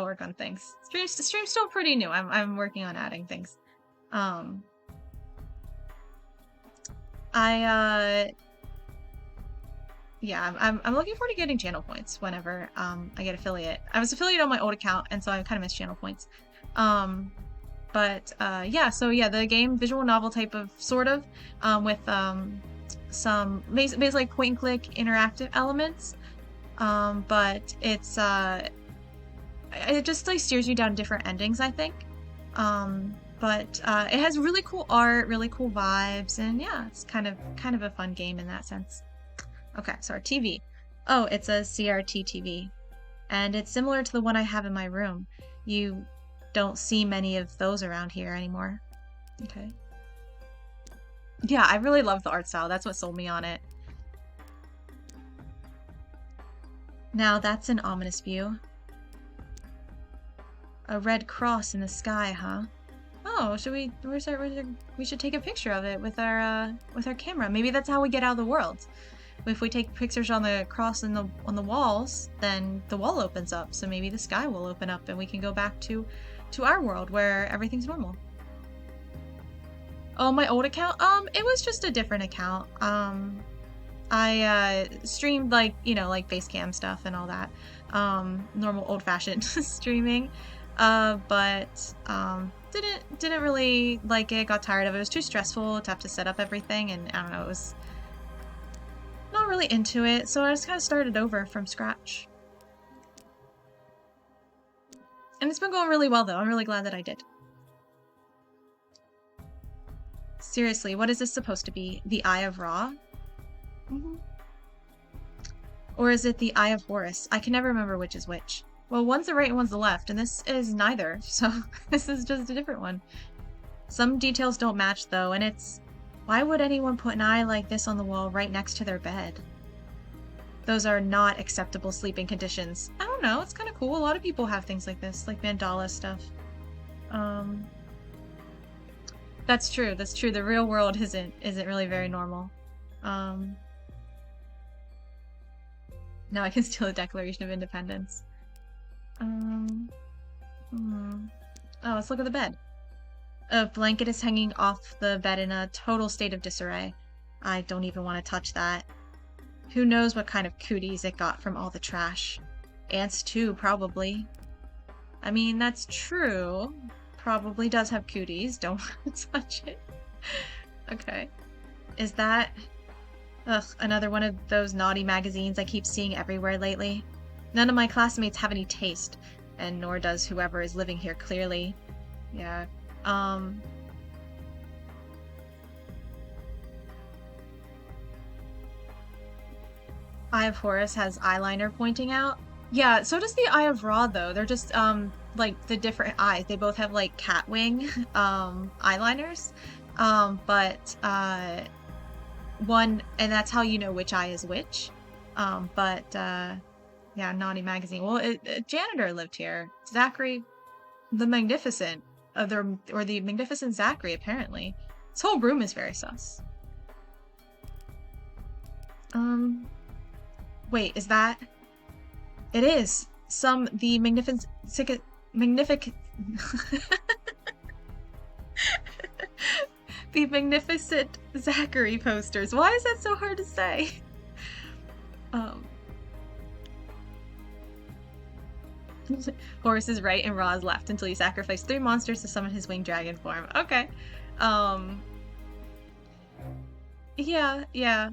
A: Stream's still pretty new. I'm working on adding things. Yeah, I'm looking forward to getting channel points whenever I get affiliate. I was affiliate on my old account, and so I kind of miss channel points. Yeah, so yeah, the game visual novel type of sort of with some basically point and click interactive elements. But it's it just like steers you down different endings, I think. But it has really cool art, really cool vibes, and yeah, it's kind of a fun game in that sense. Okay, so our TV. Oh, it's a CRT TV, and it's similar to the one I have in my room. You don't see many of those around here anymore. Okay. Yeah, I really love the art style. That's what sold me on it. Now that's an ominous view. A red cross in the sky, huh? Oh, we should take a picture of it with our camera. Maybe that's how we get out of the world. If we take pictures on the cross on the walls, then the wall opens up. So maybe the sky will open up and we can go back to our world where everything's normal. Oh, my old account? It was just a different account. I streamed like, like face cam stuff and all that. Normal old-fashioned streaming. But didn't really like it, got tired of it. It was too stressful to have to set up everything, and I don't know, it was not really into it, so I just kind of started over from scratch. And it's been going really well, though. I'm really glad that I did. Seriously, what is this supposed to be? The Eye of Ra? Or is it the Eye of Horus? I can never remember which is which. Well, one's the right and one's the left, and this is neither, so this is just a different one. Some details don't match, though, and it's... Why would anyone put an eye like this on the wall right next to their bed? Those are not acceptable sleeping conditions. I don't know, it's kind of cool. A lot of people have things like this, like mandala stuff. That's true, that's true. The real world isn't really very normal. Now I can steal the Declaration of Independence. Oh, let's look at the bed. A blanket is hanging off the bed in a total state of disarray. I don't even want to touch that. Who knows what kind of cooties it got from all the trash. Ants too, probably. I mean, that's true. Probably does have cooties. Don't want to touch it. Okay. Is that... Ugh, another one of those naughty magazines I keep seeing everywhere lately. None of my classmates have any taste, and nor does whoever is living here clearly. Yeah. Eye of Horus has eyeliner pointing out. Yeah, so does the Eye of Ra, though. They're just, like, the different eyes. They both have, like, cat wing, eyeliners. One, and that's how you know which eye is which. Yeah, naughty magazine. Well, a janitor lived here. Zachary the Magnificent. The Magnificent Zachary, apparently. This whole room is very sus. Wait, is that... It is! The Magnificent... The Magnificent Zachary posters. Why is that so hard to say? Horus is right and Ra is left until you sacrifice 3 monsters to summon his winged dragon form. Okay. Yeah.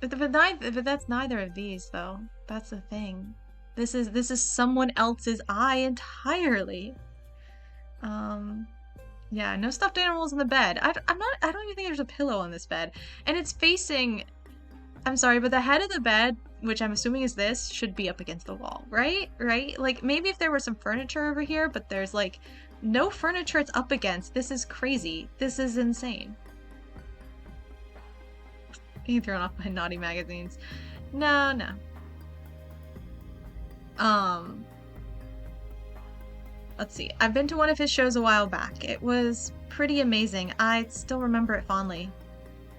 A: But that's neither of these, though. That's the thing. This is someone else's eye entirely. Yeah, no stuffed animals in the bed. I don't even think there's a pillow on this bed. And it's facing... I'm sorry, but the head of the bed, which I'm assuming is this, should be up against the wall, right? Right? Like, maybe if there were some furniture over here, but there's, like, no furniture it's up against. This is crazy. This is insane. Being thrown off by naughty magazines. No. Let's see. I've been to one of his shows a while back. It was pretty amazing. I still remember it fondly.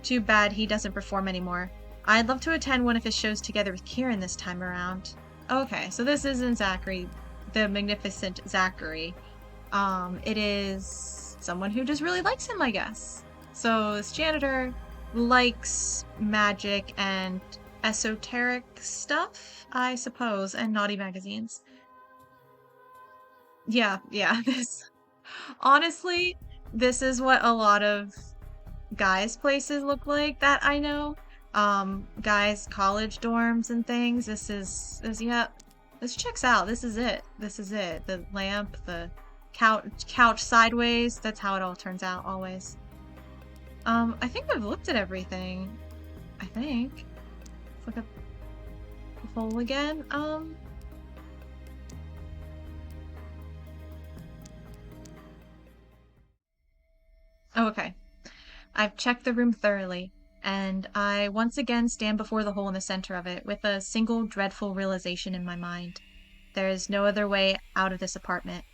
A: Too bad he doesn't perform anymore. I'd love to attend one of his shows together with Kieran this time around. Okay, so this isn't Zachary, the Magnificent Zachary. It is someone who just really likes him, I guess. So this janitor likes magic and esoteric stuff, I suppose, and naughty magazines. Yeah, this... Honestly, this is what a lot of guys' places look like that I know. Guys' college dorms and things. Yep. This checks out. This is it. This is it. The lamp, the couch sideways. That's how it all turns out always. I think I've looked at everything. I think. Let's look at the hole again. Oh, okay. I've checked the room thoroughly, and I once again stand before the hole in the center of it with a single dreadful realization in my mind. There is no other way out of this apartment.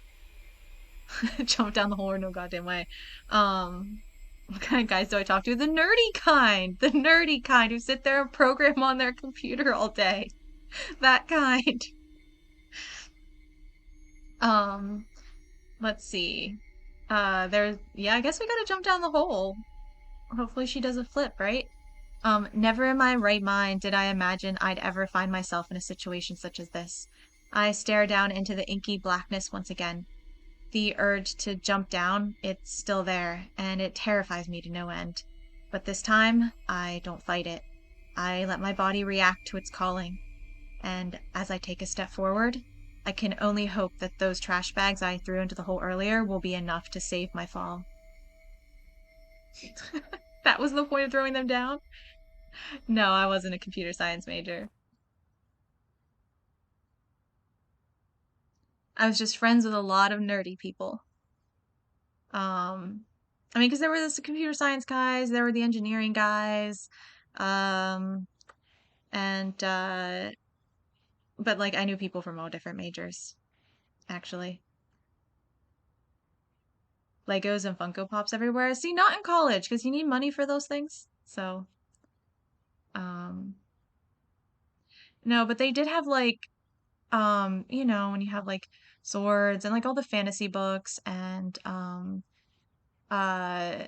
A: Jump down the hole or no goddamn way. What kind of guys do I talk to? The nerdy kind! The nerdy kind who sit there and program on their computer all day. That kind. Um, let's see. Yeah, I guess we gotta jump down the hole. Hopefully she does a flip, right? Never in my right mind did I imagine I'd ever find myself in a situation such as this. I stare down into the inky blackness once again. The urge to jump down, it's still there, and it terrifies me to no end. But this time, I don't fight it. I let my body react to its calling. And as I take a step forward, I can only hope that those trash bags I threw into the hole earlier will be enough to save my fall. That was the point of throwing them down? No, I wasn't a computer science major. I was just friends with a lot of nerdy people. I mean, because there were the computer science guys, there were the engineering guys, um, and but like I knew people from all different majors, actually. Legos and Funko Pops everywhere. See, not in college, because you need money for those things. So, um, no, but they did have like, when you have like swords and like all the fantasy books and uh I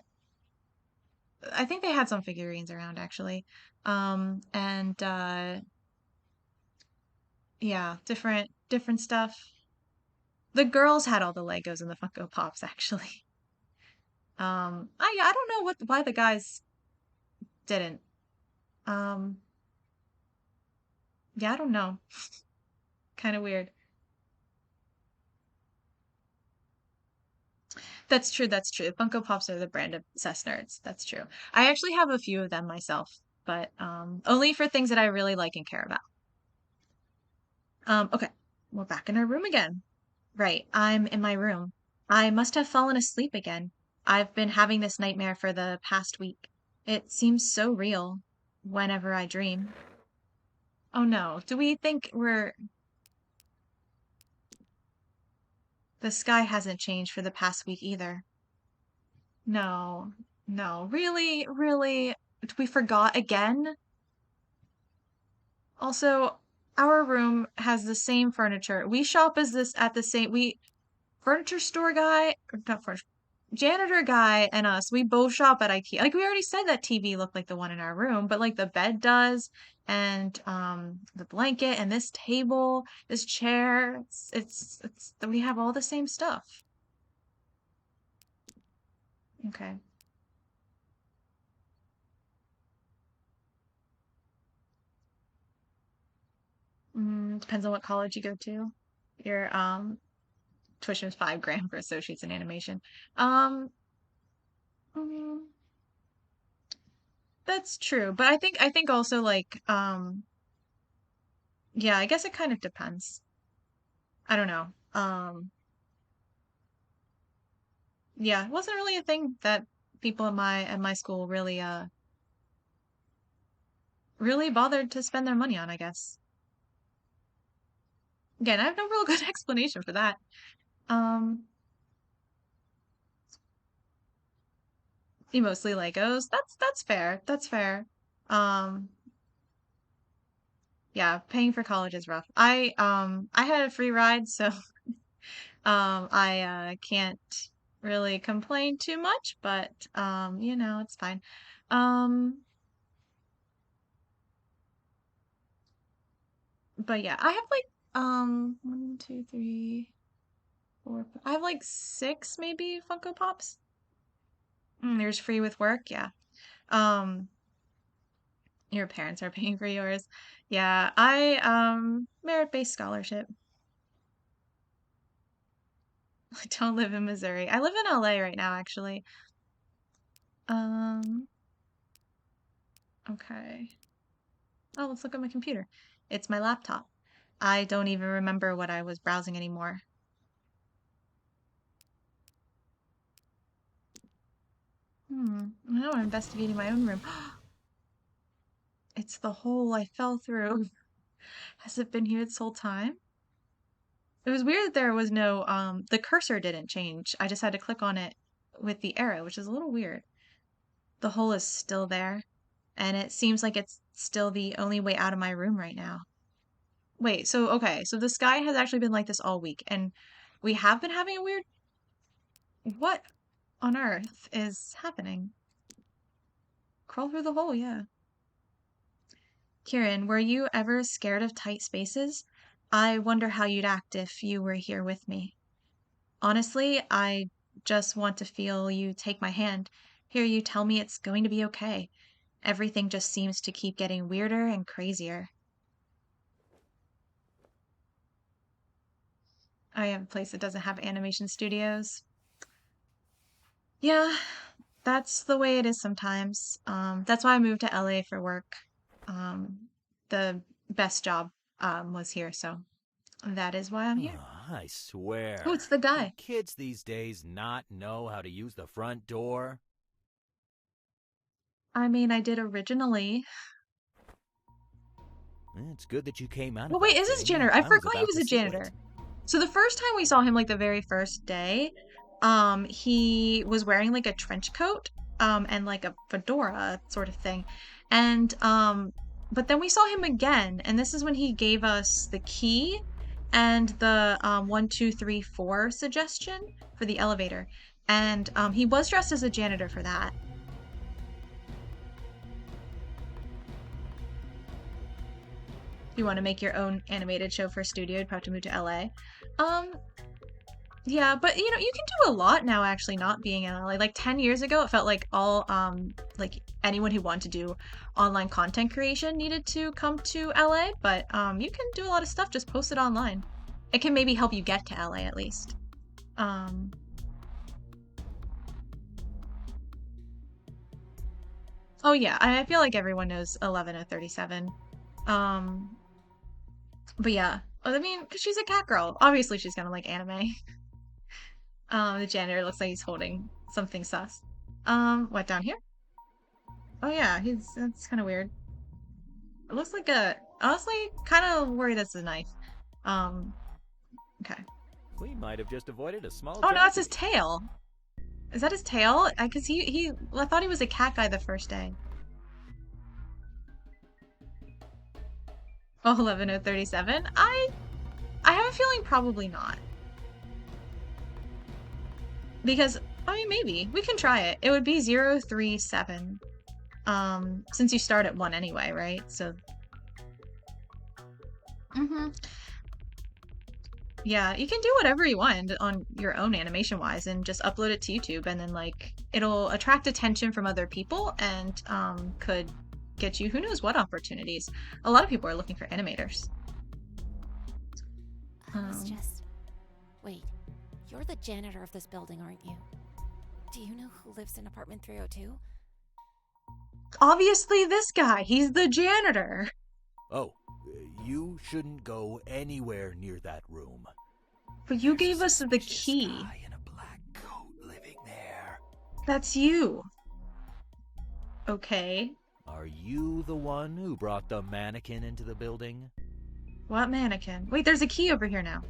A: think they had some figurines around actually. And yeah, different stuff. The girls had all the Legos and the Funko Pops actually. I don't know why the guys didn't. Um, yeah, I don't know. Kind of weird. That's true, that's true. Funko Pops are the brand of obsessed nerds. That's true. I actually have a few of them myself, but only for things that I really like and care about. Okay. We're back in our room again. Right, I'm in my room. I must have fallen asleep again. I've been having this nightmare for the past week. It seems so real whenever I dream. Oh no, do we think we're... The sky hasn't changed for the past week either. No, no, really, really? We forgot again? Also, our room has the same furniture. We shop as this at the same... We furniture store guy, or not furniture, janitor guy and us, we both shop at IKEA. Like we already said that TV looked like the one in our room, but like the bed does, and the blanket and this table, this chair, it's we have all the same stuff. Okay. Depends on what college you go to. Your tuition is 5 grand for associates in animation. Um, mm, that's true, but I think also like yeah, I guess it kind of depends. I don't know. Yeah, it wasn't really a thing that people at my school really bothered to spend their money on, I guess. Again, I have no real good explanation for that. Um, mostly Legos. That's fair. That's fair. Um, yeah, paying for college is rough. I had a free ride, so I can't really complain too much, but it's fine. Um, but yeah, I have like 1, 2, 3, 4. I have like 6 maybe Funko Pops. There's free with work, yeah. Um, Your parents are paying for yours. Yeah, merit-based scholarship. I don't live in Missouri. I live in LA right now, actually. Um, okay. Oh, let's look at my computer. It's my laptop. I don't even remember what I was browsing anymore. Now I'm investigating my own room. It's the hole I fell through. Has it been here this whole time? It was weird that there was no, the cursor didn't change. I just had to click on it with the arrow, which is a little weird. The hole is still there, and it seems like it's still the only way out of my room right now. Wait, so, okay, so the sky has actually been like this all week, and we have been having a weird... What on earth is happening? Crawl through the hole, yeah. Kieran, were you ever scared of tight spaces? I wonder how you'd act if you were here with me. Honestly, I just want to feel you take my hand, hear you tell me it's going to be okay. Everything just seems to keep getting weirder and crazier. I have a place that doesn't have animation studios. Yeah, that's the way it is sometimes. That's why I moved to LA for work. The best job was here, so that is why I'm here.
C: I swear.
A: Oh, it's the
C: Do
A: guy.
C: kids these days not know how to use the front door?
A: I mean, I did originally.
C: It's good that you came out
A: Well,
C: of
A: wait,
C: that
A: is this
C: thing.
A: janitor? I
C: I was
A: forgot he
C: about
A: was
C: to
A: a
C: seal
A: janitor.
C: it.
A: So the first time we saw him, like the very first day, he was wearing like a trench coat, and like a fedora sort of thing. And but then we saw him again, and this is when he gave us the key and the 1, 2, 3, 4 suggestion for the elevator. And he was dressed as a janitor for that. If you want to make your own animated show for a studio, you'd probably have to move to LA. Yeah, but you know, you can do a lot now actually not being in LA. Like 10 years ago, it felt like all like anyone who wanted to do online content creation needed to come to LA, but you can do a lot of stuff, just post it online. It can maybe help you get to LA at least. Um Oh yeah, I feel like everyone knows 11037. Um but yeah, I mean, 'cause she's a cat girl. Obviously she's gonna like anime. The janitor looks like he's holding something sus. What, down here? Oh yeah, that's kind of weird. It looks like honestly, kind of worried that's a knife. Um, okay.
C: We might have just avoided a small
A: Oh no, that's his
C: tragedy.
A: tail. Is that his tail? Cause I thought he was a cat guy the first day. Oh, 11037. I have a feeling probably not. Because, I mean, maybe. We can try it. It would be 037. Since you start at 1 anyway, right? So... Yeah, you can do whatever you want on your own animation-wise and just upload it to YouTube, and then, like, it'll attract attention from other people and could get you who knows what opportunities. A lot of people are looking for animators.
B: I was just... Wait, you're the janitor of this building, aren't you? Do you know who lives in apartment 302?
A: Obviously this guy, he's the janitor.
C: Oh, you shouldn't go anywhere near that room.
A: But you gave us the
C: There's a
A: key.
C: guy in a black coat living there.
A: That's you. Okay.
C: Are you the one who brought the mannequin into the building?
A: What mannequin? Wait, there's a key over here now.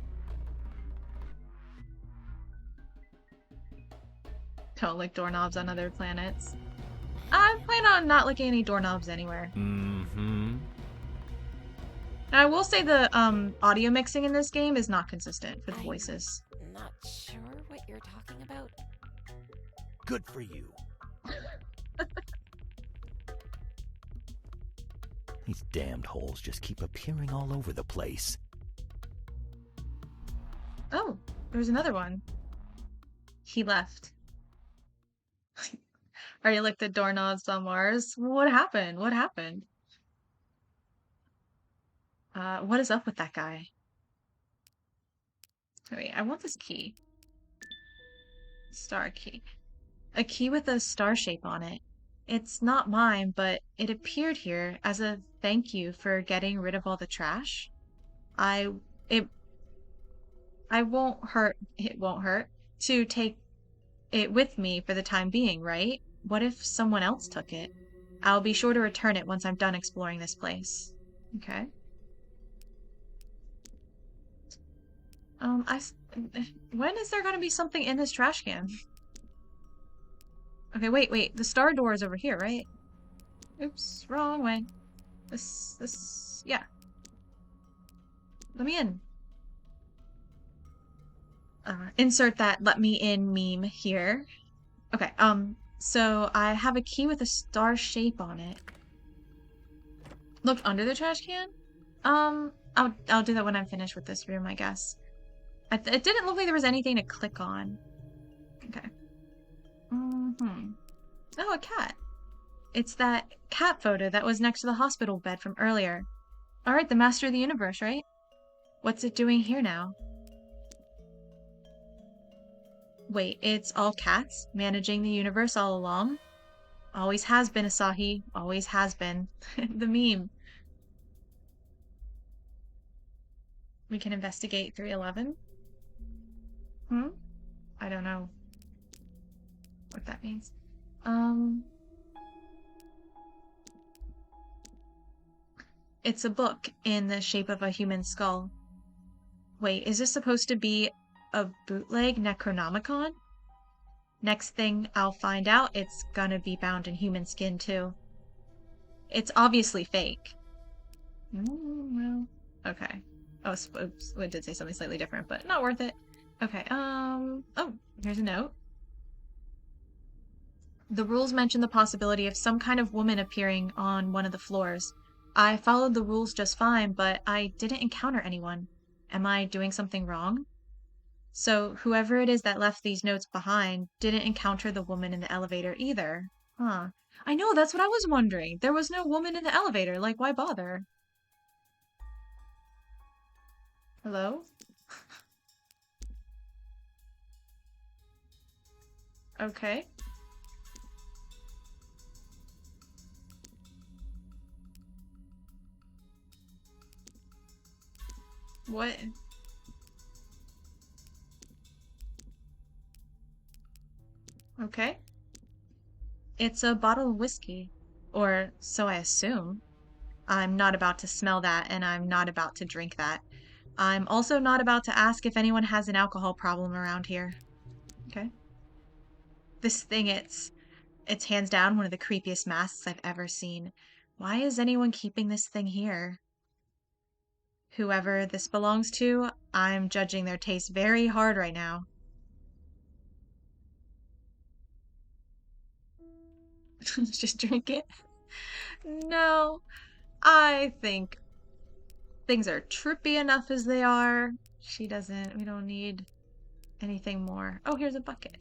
A: Don't lick doorknobs on other planets. I plan on not licking any doorknobs anywhere.
C: Mm-hmm.
A: Now, I will say the audio mixing in this game is not consistent for the
B: I'm
A: voices.
B: Not sure what you're talking about.
C: Good for you. These damned holes just keep appearing all over the place.
A: Oh, there's another one. He left. Already licked the doorknobs on Mars. What happened? What happened? What is up with that guy? Wait, I want this key. Star key. A key with a star shape on it. It's not mine, but it appeared here as a thank you for getting rid of all the trash. I it it won't hurt to take it with me for the time being, right? What if someone else took it? I'll be sure to return it once I'm done exploring this place. Okay. Um, I, s- when is there gonna be something in this trash can? Okay, wait. The star door is over here, right? Oops, wrong way. Yeah. Let me in. Insert that let me in meme here. Okay, so I have a key with a star shape on it. Look under the trash can? I'll do that when I'm finished with this room, I guess. It didn't look like there was anything to click on. Okay. Oh, a cat. It's that cat photo that was next to the hospital bed from earlier. Alright, the Master of the Universe, right? What's it doing here now? Wait, it's all cats managing the universe all along? Always has been, Asahi. Always has been. The meme. We can investigate 311? Hmm? I don't know what that means. It's a book in the shape of a human skull. Wait, is this supposed to be a bootleg Necronomicon? Next thing I'll find out, it's gonna be bound in human skin too. It's obviously fake. Well, okay. Oh, oops, it did say something slightly different, but not worth it. Okay, oh, here's a note. The rules mention the possibility of some kind of woman appearing on one of the floors. I followed the rules just fine, but I didn't encounter anyone. Am I doing something wrong? So whoever it is that left these notes behind didn't encounter the woman in the elevator either. Huh. I know, that's what I was wondering. There was no woman in the elevator, like why bother? Hello? Okay. What? Okay. It's a bottle of whiskey. Or so I assume. I'm not about to smell that, and I'm not about to drink that. I'm also not about to ask if anyone has an alcohol problem around here. Okay. This thing, it's hands down one of the creepiest masks I've ever seen. Why is anyone keeping this thing here? Whoever this belongs to, I'm judging their taste very hard right now. Just drink it? No, I think things are trippy enough as they are. We don't need anything more. Oh, here's a bucket.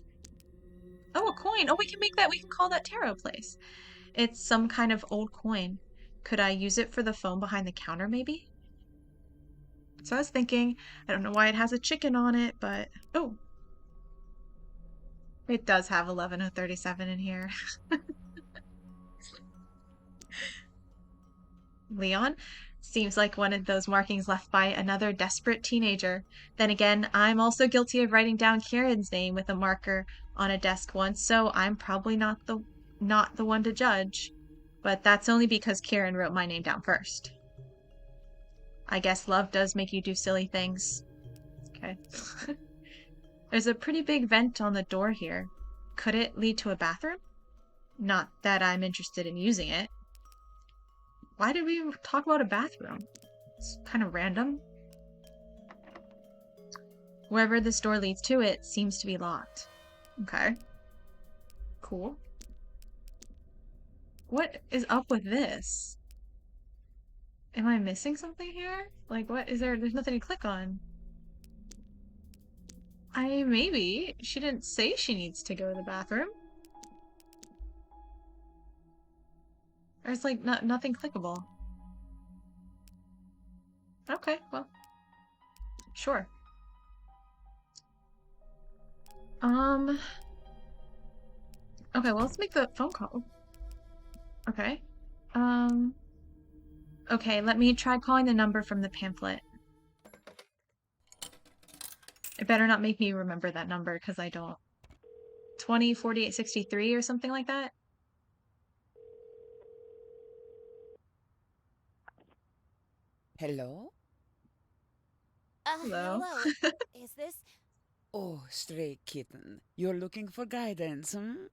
A: Oh, a coin. Oh, we can call that tarot place. It's some kind of old coin. Could I use it for the phone behind the counter, maybe? So I was thinking, I don't know why it has a chicken on it, but oh, it does have 11037 in here. Leon? Seems like one of those markings left by another desperate teenager. Then again, I'm also guilty of writing down Kieran's name with a marker on a desk once, so I'm probably not the one to judge. But that's only because Kieran wrote my name down first. I guess love does make you do silly things. Okay. There's a pretty big vent on the door here. Could it lead to a bathroom? Not that I'm interested in using it. Why did we talk about a bathroom? It's kind of random. Wherever this door leads to, it seems to be locked. Okay. Cool. What is up with this? Am I missing something here? Like, what is there? There's nothing to click on. Maybe. She didn't say she needs to go to the bathroom. There's like nothing clickable. Okay, well, sure. Okay, well, let's make the phone call. Okay. Um, okay, let me try calling the number from the pamphlet. It better not make me remember that number, because I don't. 204863 or something like that?
D: Hello?
A: Hello?
B: Hello. Is this...
D: Oh, stray kitten. You're looking for guidance, hmm?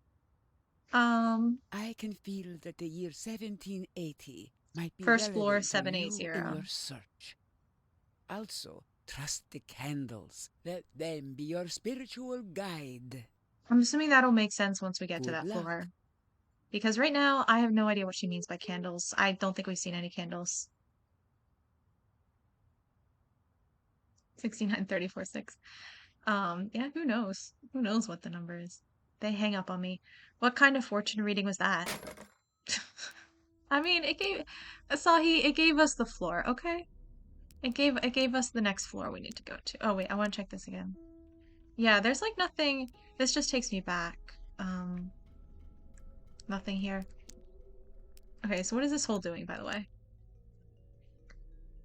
A: Um,
D: I can feel that the year 1780 might be
A: First floor
D: relevant to you
A: 780.
D: in your search. Also, trust the candles. Let them be your spiritual guide.
A: I'm assuming that'll make sense once we get to
D: Good
A: that
D: luck.
A: floor. Because right now, I have no idea what she means by candles. I don't think we've seen any candles. 69346. Yeah, who knows? Who knows what the number is? They hang up on me. What kind of fortune reading was that? I mean, it gave Asahi, it gave us the floor, okay? It gave us the next floor we need to go to. Oh wait, I want to check this again. Yeah, there's like nothing. This just takes me back. Nothing here. Okay, so what is this hole doing, by the way?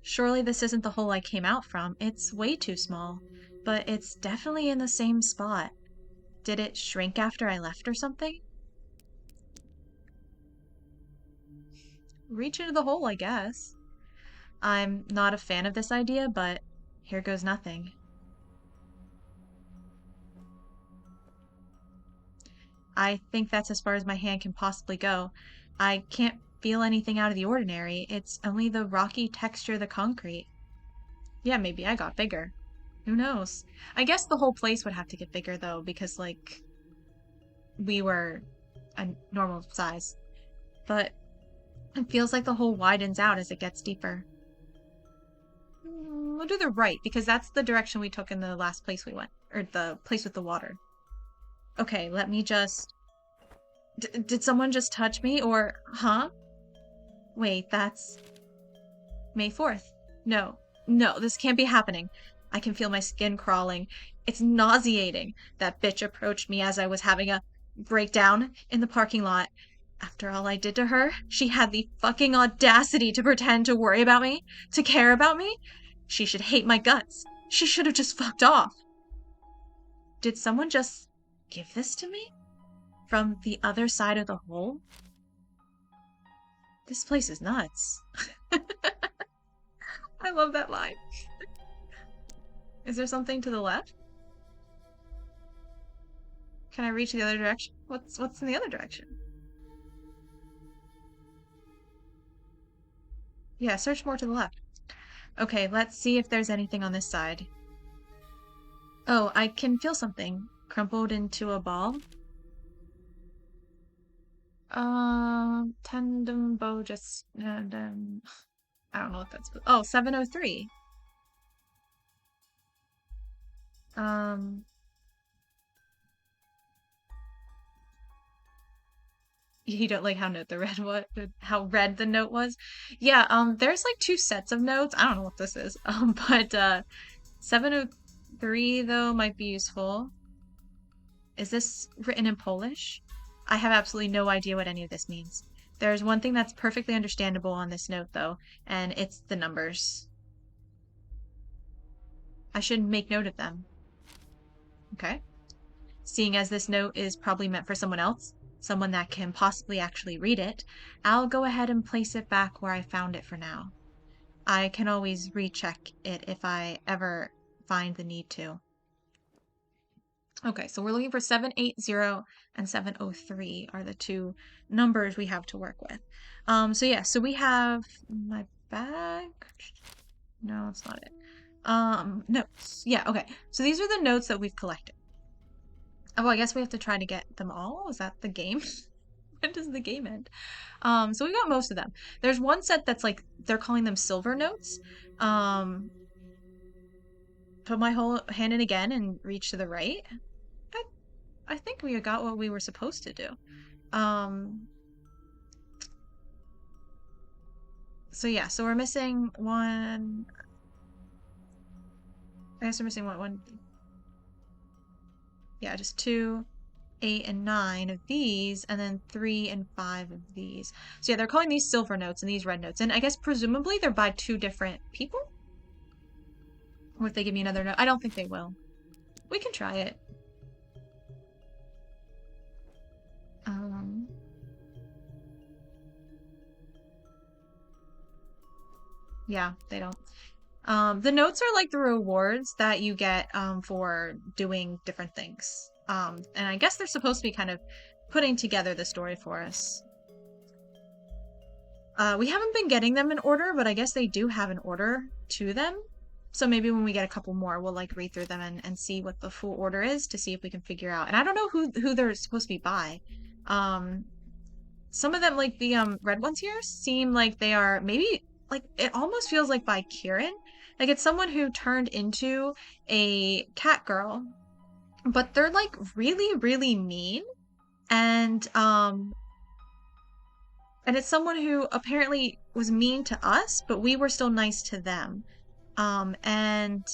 A: Surely this isn't the hole I came out from. It's way too small. But it's definitely in the same spot. Did it shrink after I left or something? Reach into the hole, I guess. I'm not a fan of this idea, but here goes nothing. I think that's as far as my hand can possibly go. I can't feel anything out of the ordinary. It's only the rocky texture of the concrete. Yeah, maybe I got bigger. Who knows? I guess the whole place would have to get bigger, though, because, like, we were a normal size. But it feels like the hole widens out as it gets deeper. We'll do the right, because that's the direction we took in the last place we went. Or the place with the water. Okay, let me just... did someone just touch me, or... Huh? Wait, that's... May 4th. No. No, this can't be happening. I can feel my skin crawling. It's nauseating. That bitch approached me as I was having a breakdown in the parking lot. After all I did to her, she had the fucking audacity to pretend to worry about me, to care about me. She should hate my guts. She should have just fucked off. Did someone just give this to me? From the other side of the hole? This place is nuts. I love that line. Is there something to the left? Can I reach the other direction? What's in the other direction? Yeah, search more to the left. Okay, let's see if there's anything on this side. Oh, I can feel something crumpled into a ball. Tandem bow just I don't know what that's. Oh, 703. You don't like how red the note was? Yeah, there's like two sets of notes. I don't know what this is. But 703 though might be useful. Is this written in Polish? I have absolutely no idea what any of this means. There's one thing that's perfectly understandable on this note though, and it's the numbers. I should make note of them. Okay. Seeing as this note is probably meant for someone else, someone that can possibly actually read it, I'll go ahead and place it back where I found it for now. I can always recheck it if I ever find the need to. Okay, so we're looking for 780 and 703 are the two numbers we have to work with. So yeah, so we have my bag. No, it's not it. Notes. Yeah, okay. So these are the notes that we've collected. Oh, I guess we have to try to get them all. Is that the game? When does the game end? So we got most of them. There's one set that's like, they're calling them silver notes. Put my whole hand in again and reach to the right. I think we got what we were supposed to do. So yeah, so we're missing one. I guess we're missing one. Yeah, just 2, 8, and 9 of these, and then 3 and 5 of these. So yeah, they're calling these silver notes and these red notes. And I guess presumably they're by 2 different people? Or if they give me another note. I don't think they will. We can try it. Yeah, they don't. The notes are like the rewards that you get for doing different things. And I guess they're supposed to be kind of putting together the story for us. We haven't been getting them in order, but I guess they do have an order to them. So maybe when we get a couple more, we'll like read through them and see what the full order is to see if we can figure out. And I don't know who they're supposed to be by. Some of them, like the red ones here, seem like they are maybe like it almost feels like by Kieran. Like it's someone who turned into a cat girl, but they're like really, really mean. And it's someone who apparently was mean to us, but we were still nice to them. And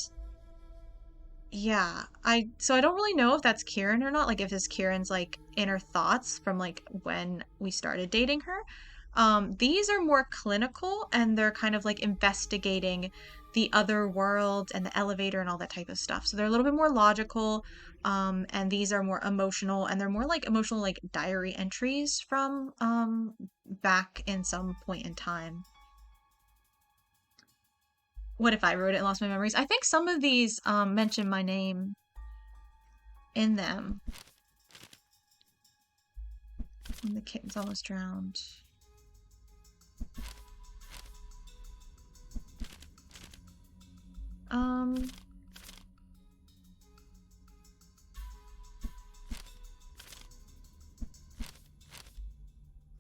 A: yeah, so I don't really know if that's Kieran or not, like if it's Kieran's like inner thoughts from like when we started dating her. These are more clinical and they're kind of like investigating the other world and the elevator and all that type of stuff. So they're a little bit more logical, and these are more emotional, and they're more like emotional like diary entries from back in some point in time. What if I wrote it and lost my memories? I think some of these mention my name in them. And the kitten's almost drowned.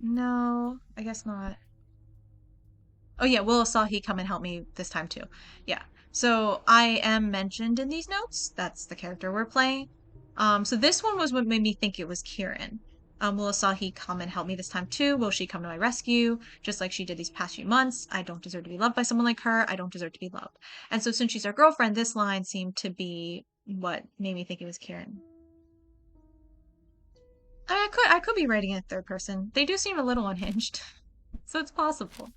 A: No, I guess not. Oh yeah, Will Asahi come and help me this time too. Yeah. So I am mentioned in these notes. That's the character we're playing. So this one was what made me think it was Kieran. Will Asahi come and help me this time too? Will she come to my rescue? Just like she did these past few months. I don't deserve to be loved by someone like her. I don't deserve to be loved. And so since she's our girlfriend, this line seemed to be what made me think it was Kieran. I could be writing in third person. They do seem a little unhinged. So it's possible.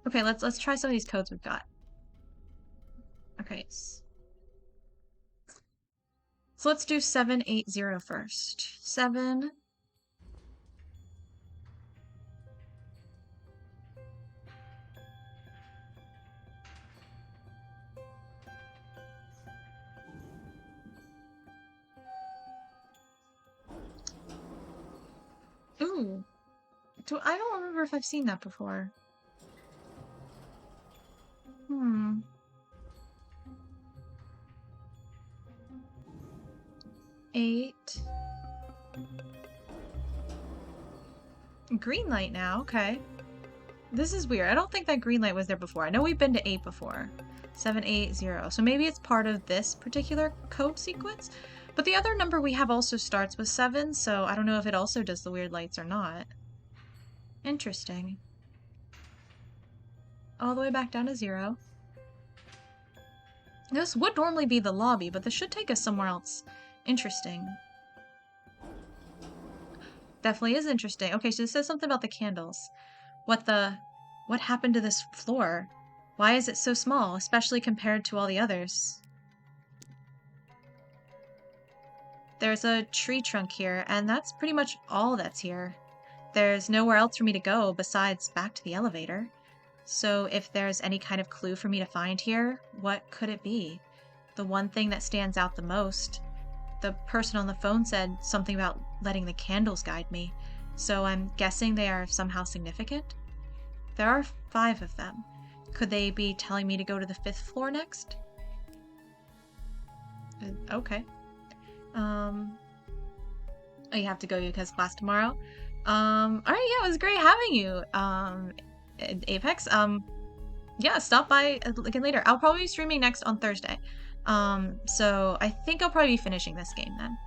A: Okay, let's try some of these codes we've got. Okay. So let's do 780 first. 7. Ooh. I don't remember if I've seen that before. 8. Green light now, okay. This is weird. I don't think that green light was there before. I know we've been to 8 before. 780. So maybe it's part of this particular code sequence. But the other number we have also starts with 7, so I don't know if it also does the weird lights or not. Interesting. All the way back down to 0. This would normally be the lobby, but this should take us somewhere else. Interesting. Definitely is interesting. Okay, so this says something about the candles. What happened to this floor? Why is it so small, especially compared to all the others? There's a tree trunk here, and that's pretty much all that's here. There's nowhere else for me to go besides back to the elevator. So if there's any kind of clue for me to find here, what could it be? The one thing that stands out the most. The person on the phone said something about letting the candles guide me, so I'm guessing they are somehow significant? There are 5 of them. Could they be telling me to go to the 5th floor next? Okay. Oh, you have to go because class tomorrow? Alright, yeah, it was great having you, Apex. Yeah, stop by again later. I'll probably be streaming next on Thursday. So I think I'll probably be finishing this game then.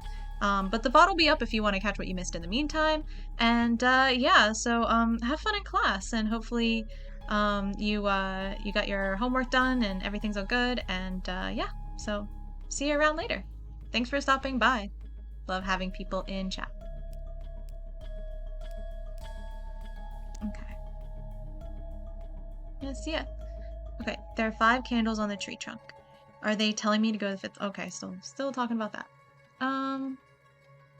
A: But the VOD will be up if you want to catch what you missed in the meantime. And, yeah, so, have fun in class, and hopefully, You got your homework done and everything's all good, and yeah, so see you around later. Thanks for stopping by. Love having people in chat. Okay. Yeah, see ya. Okay, there are 5 candles on the tree trunk. Are they telling me to go to the 5th? Okay, still talking about that.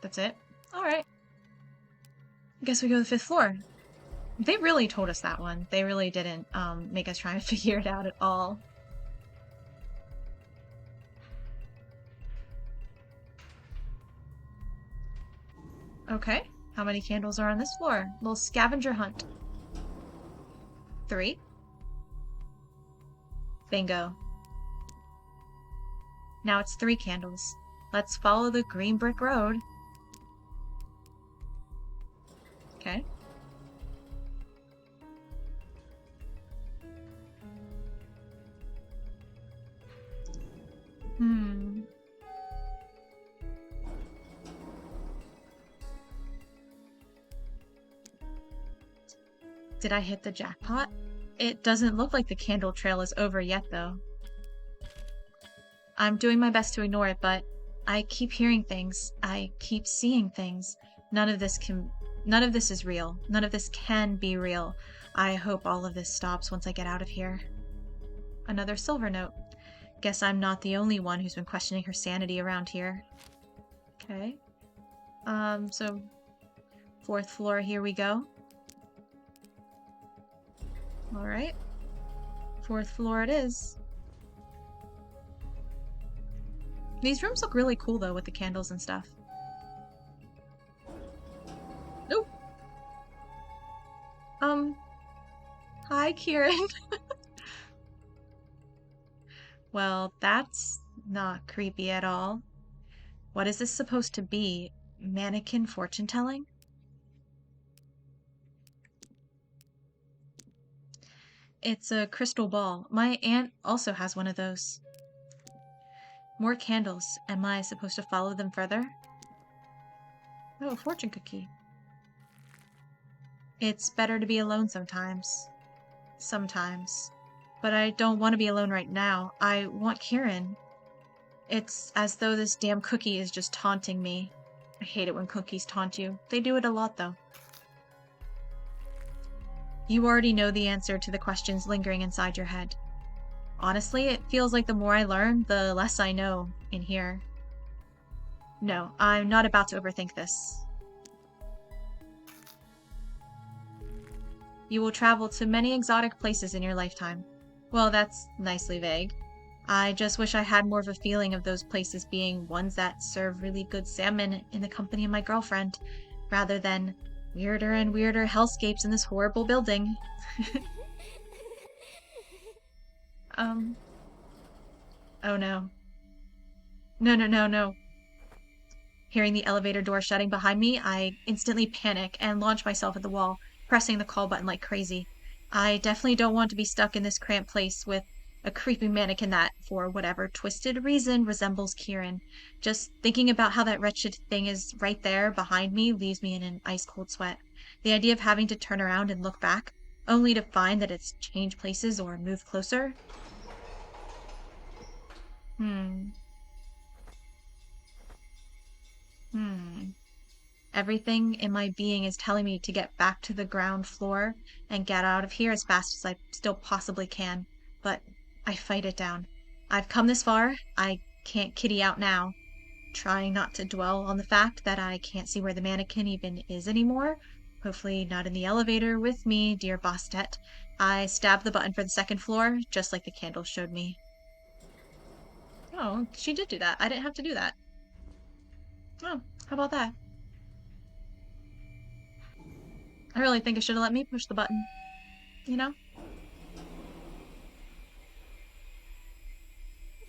A: That's it. All right. Guess we go to the 5th floor. They really told us that one. They really didn't make us try and figure it out at all. Okay, how many candles are on this floor? Little scavenger hunt. 3. Bingo. Now it's 3 candles. Let's follow the green brick road. Okay. Did I hit the jackpot? It doesn't look like the candle trail is over yet, though. I'm doing my best to ignore it, but I keep hearing things. I keep seeing things. None of this is real. None of this can be real. I hope all of this stops once I get out of here. Another silver note. Guess I'm not the only one who's been questioning her sanity around here. Okay. So 4th floor, here we go. Alright. 4th floor it is. These rooms look really cool, though, with the candles and stuff. Nope. Hi, Kieran. Well, that's not creepy at all. What is this supposed to be? Mannequin fortune-telling? It's a crystal ball. My aunt also has one of those. More candles. Am I supposed to follow them further? Oh, fortune cookie. It's better to be alone sometimes. Sometimes. But I don't want to be alone right now. I want Kieran. It's as though this damn cookie is just taunting me. I hate it when cookies taunt you. They do it a lot, though. You already know the answer to the questions lingering inside your head. Honestly, it feels like the more I learn, the less I know in here. No, I'm not about to overthink this. You will travel to many exotic places in your lifetime. Well, that's nicely vague. I just wish I had more of a feeling of those places being ones that serve really good salmon in the company of my girlfriend, rather than weirder and weirder hellscapes in this horrible building. Oh no. No. Hearing the elevator door shutting behind me, I instantly panic and launch myself at the wall, pressing the call button like crazy. I definitely don't want to be stuck in this cramped place with a creepy mannequin that, for whatever twisted reason, resembles Kieran. Just thinking about how that wretched thing is right there behind me leaves me in an ice-cold sweat. The idea of having to turn around and look back, only to find that it's changed places or moved closer. Everything in my being is telling me to get back to the ground floor and get out of here as fast as I still possibly can, but I fight it down. I've come this far, I can't kitty out now. Trying not to dwell on the fact that I can't see where the mannequin even is anymore, hopefully not in the elevator with me, dear Bastet, I stab the button for the 2nd floor, just like the candle showed me. Oh, she did do that. I didn't have to do that. Oh, how about that? I really think it should have let me push the button. You know?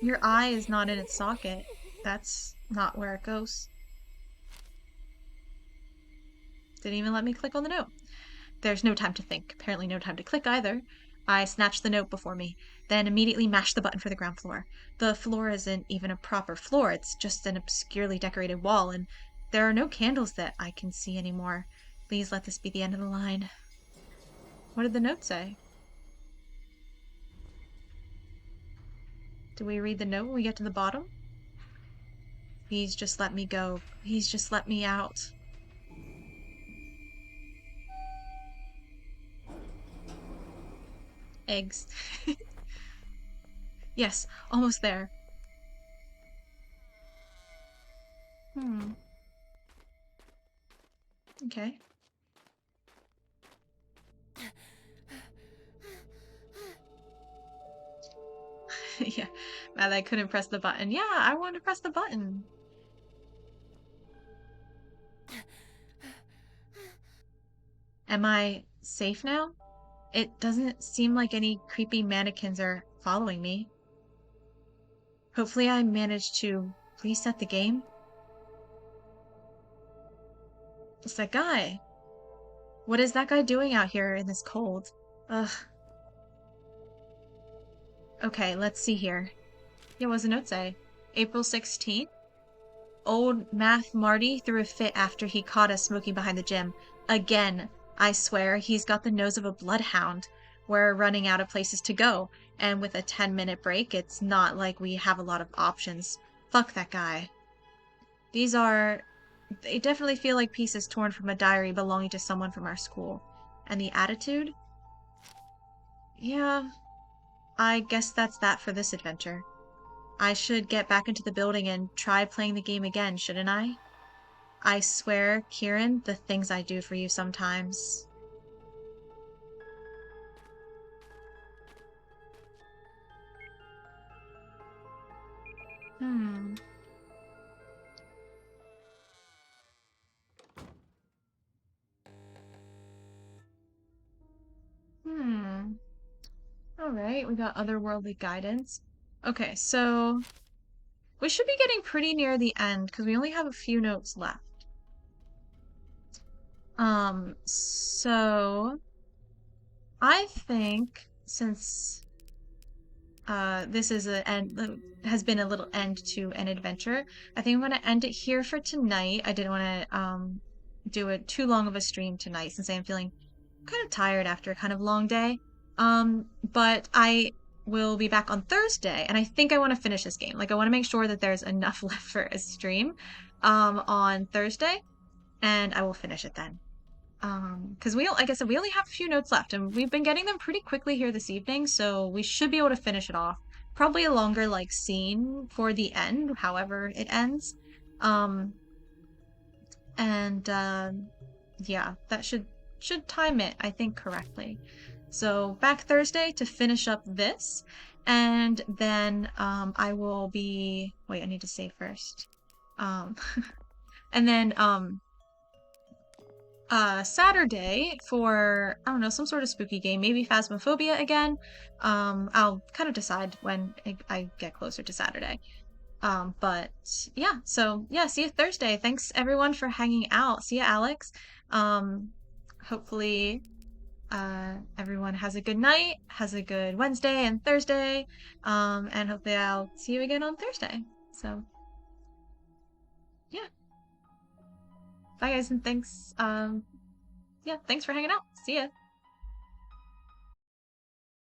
A: Your eye is not in its socket. That's not where it goes. Didn't even let me click on the note. There's no time to think. Apparently no time to click either. I snatched the note before me, then immediately mashed the button for the ground floor. The floor isn't even a proper floor, it's just an obscurely decorated wall, and there are no candles that I can see anymore. Please let this be the end of the line. What did the note say? Do we read the note when we get to the bottom? Please just let me go. Please just let me out. Eggs. Yes, almost there. Okay. Yeah, mad I couldn't press the button. Yeah, I wanted to press the button. Am I safe now? It doesn't seem like any creepy mannequins are following me. Hopefully I managed to reset the game. It's that guy. What is that guy doing out here in this cold? Ugh. Okay, let's see here. Yeah, what does the note say? April 16th? Old Math Marty threw a fit after he caught us smoking behind the gym. Again, I swear, he's got the nose of a bloodhound. We're running out of places to go, and with a 10-minute break, it's not like we have a lot of options. Fuck that guy. They definitely feel like pieces torn from a diary belonging to someone from our school. And the attitude? Yeah, I guess that's that for this adventure. I should get back into the building and try playing the game again, shouldn't I? I swear, Kieran, the things I do for you sometimes. Hmm. Hmm. Alright, we got otherworldly guidance. Okay, so we should be getting pretty near the end because we only have a few notes left. So I think since this is has been a little end to an adventure, I think I'm gonna end it here for tonight. I didn't want to do it too long of a stream tonight since I am feeling kind of tired after a kind of long day. But I will be back on Thursday, and I think I want to finish this game. Like I want to make sure that there's enough left for a stream on Thursday, and I will finish it then. Because like I said, we only have a few notes left, and we've been getting them pretty quickly here this evening, so we should be able to finish it off. Probably a longer like scene for the end, however it ends. Um, and yeah, that should time it, I think, correctly. So back Thursday to finish up this, and then I will be. Wait, I need to save first. Um, and then Saturday for, I don't know, some sort of spooky game, maybe Phasmophobia again. I'll kind of decide when I get closer to Saturday. But yeah, so yeah, see you Thursday. Thanks everyone for hanging out. See you, Alex. Hopefully everyone has a good night, has a good Wednesday and Thursday. And hopefully I'll see you again on Thursday. So yeah. Bye guys, and thanks. Yeah, thanks for hanging out. See ya.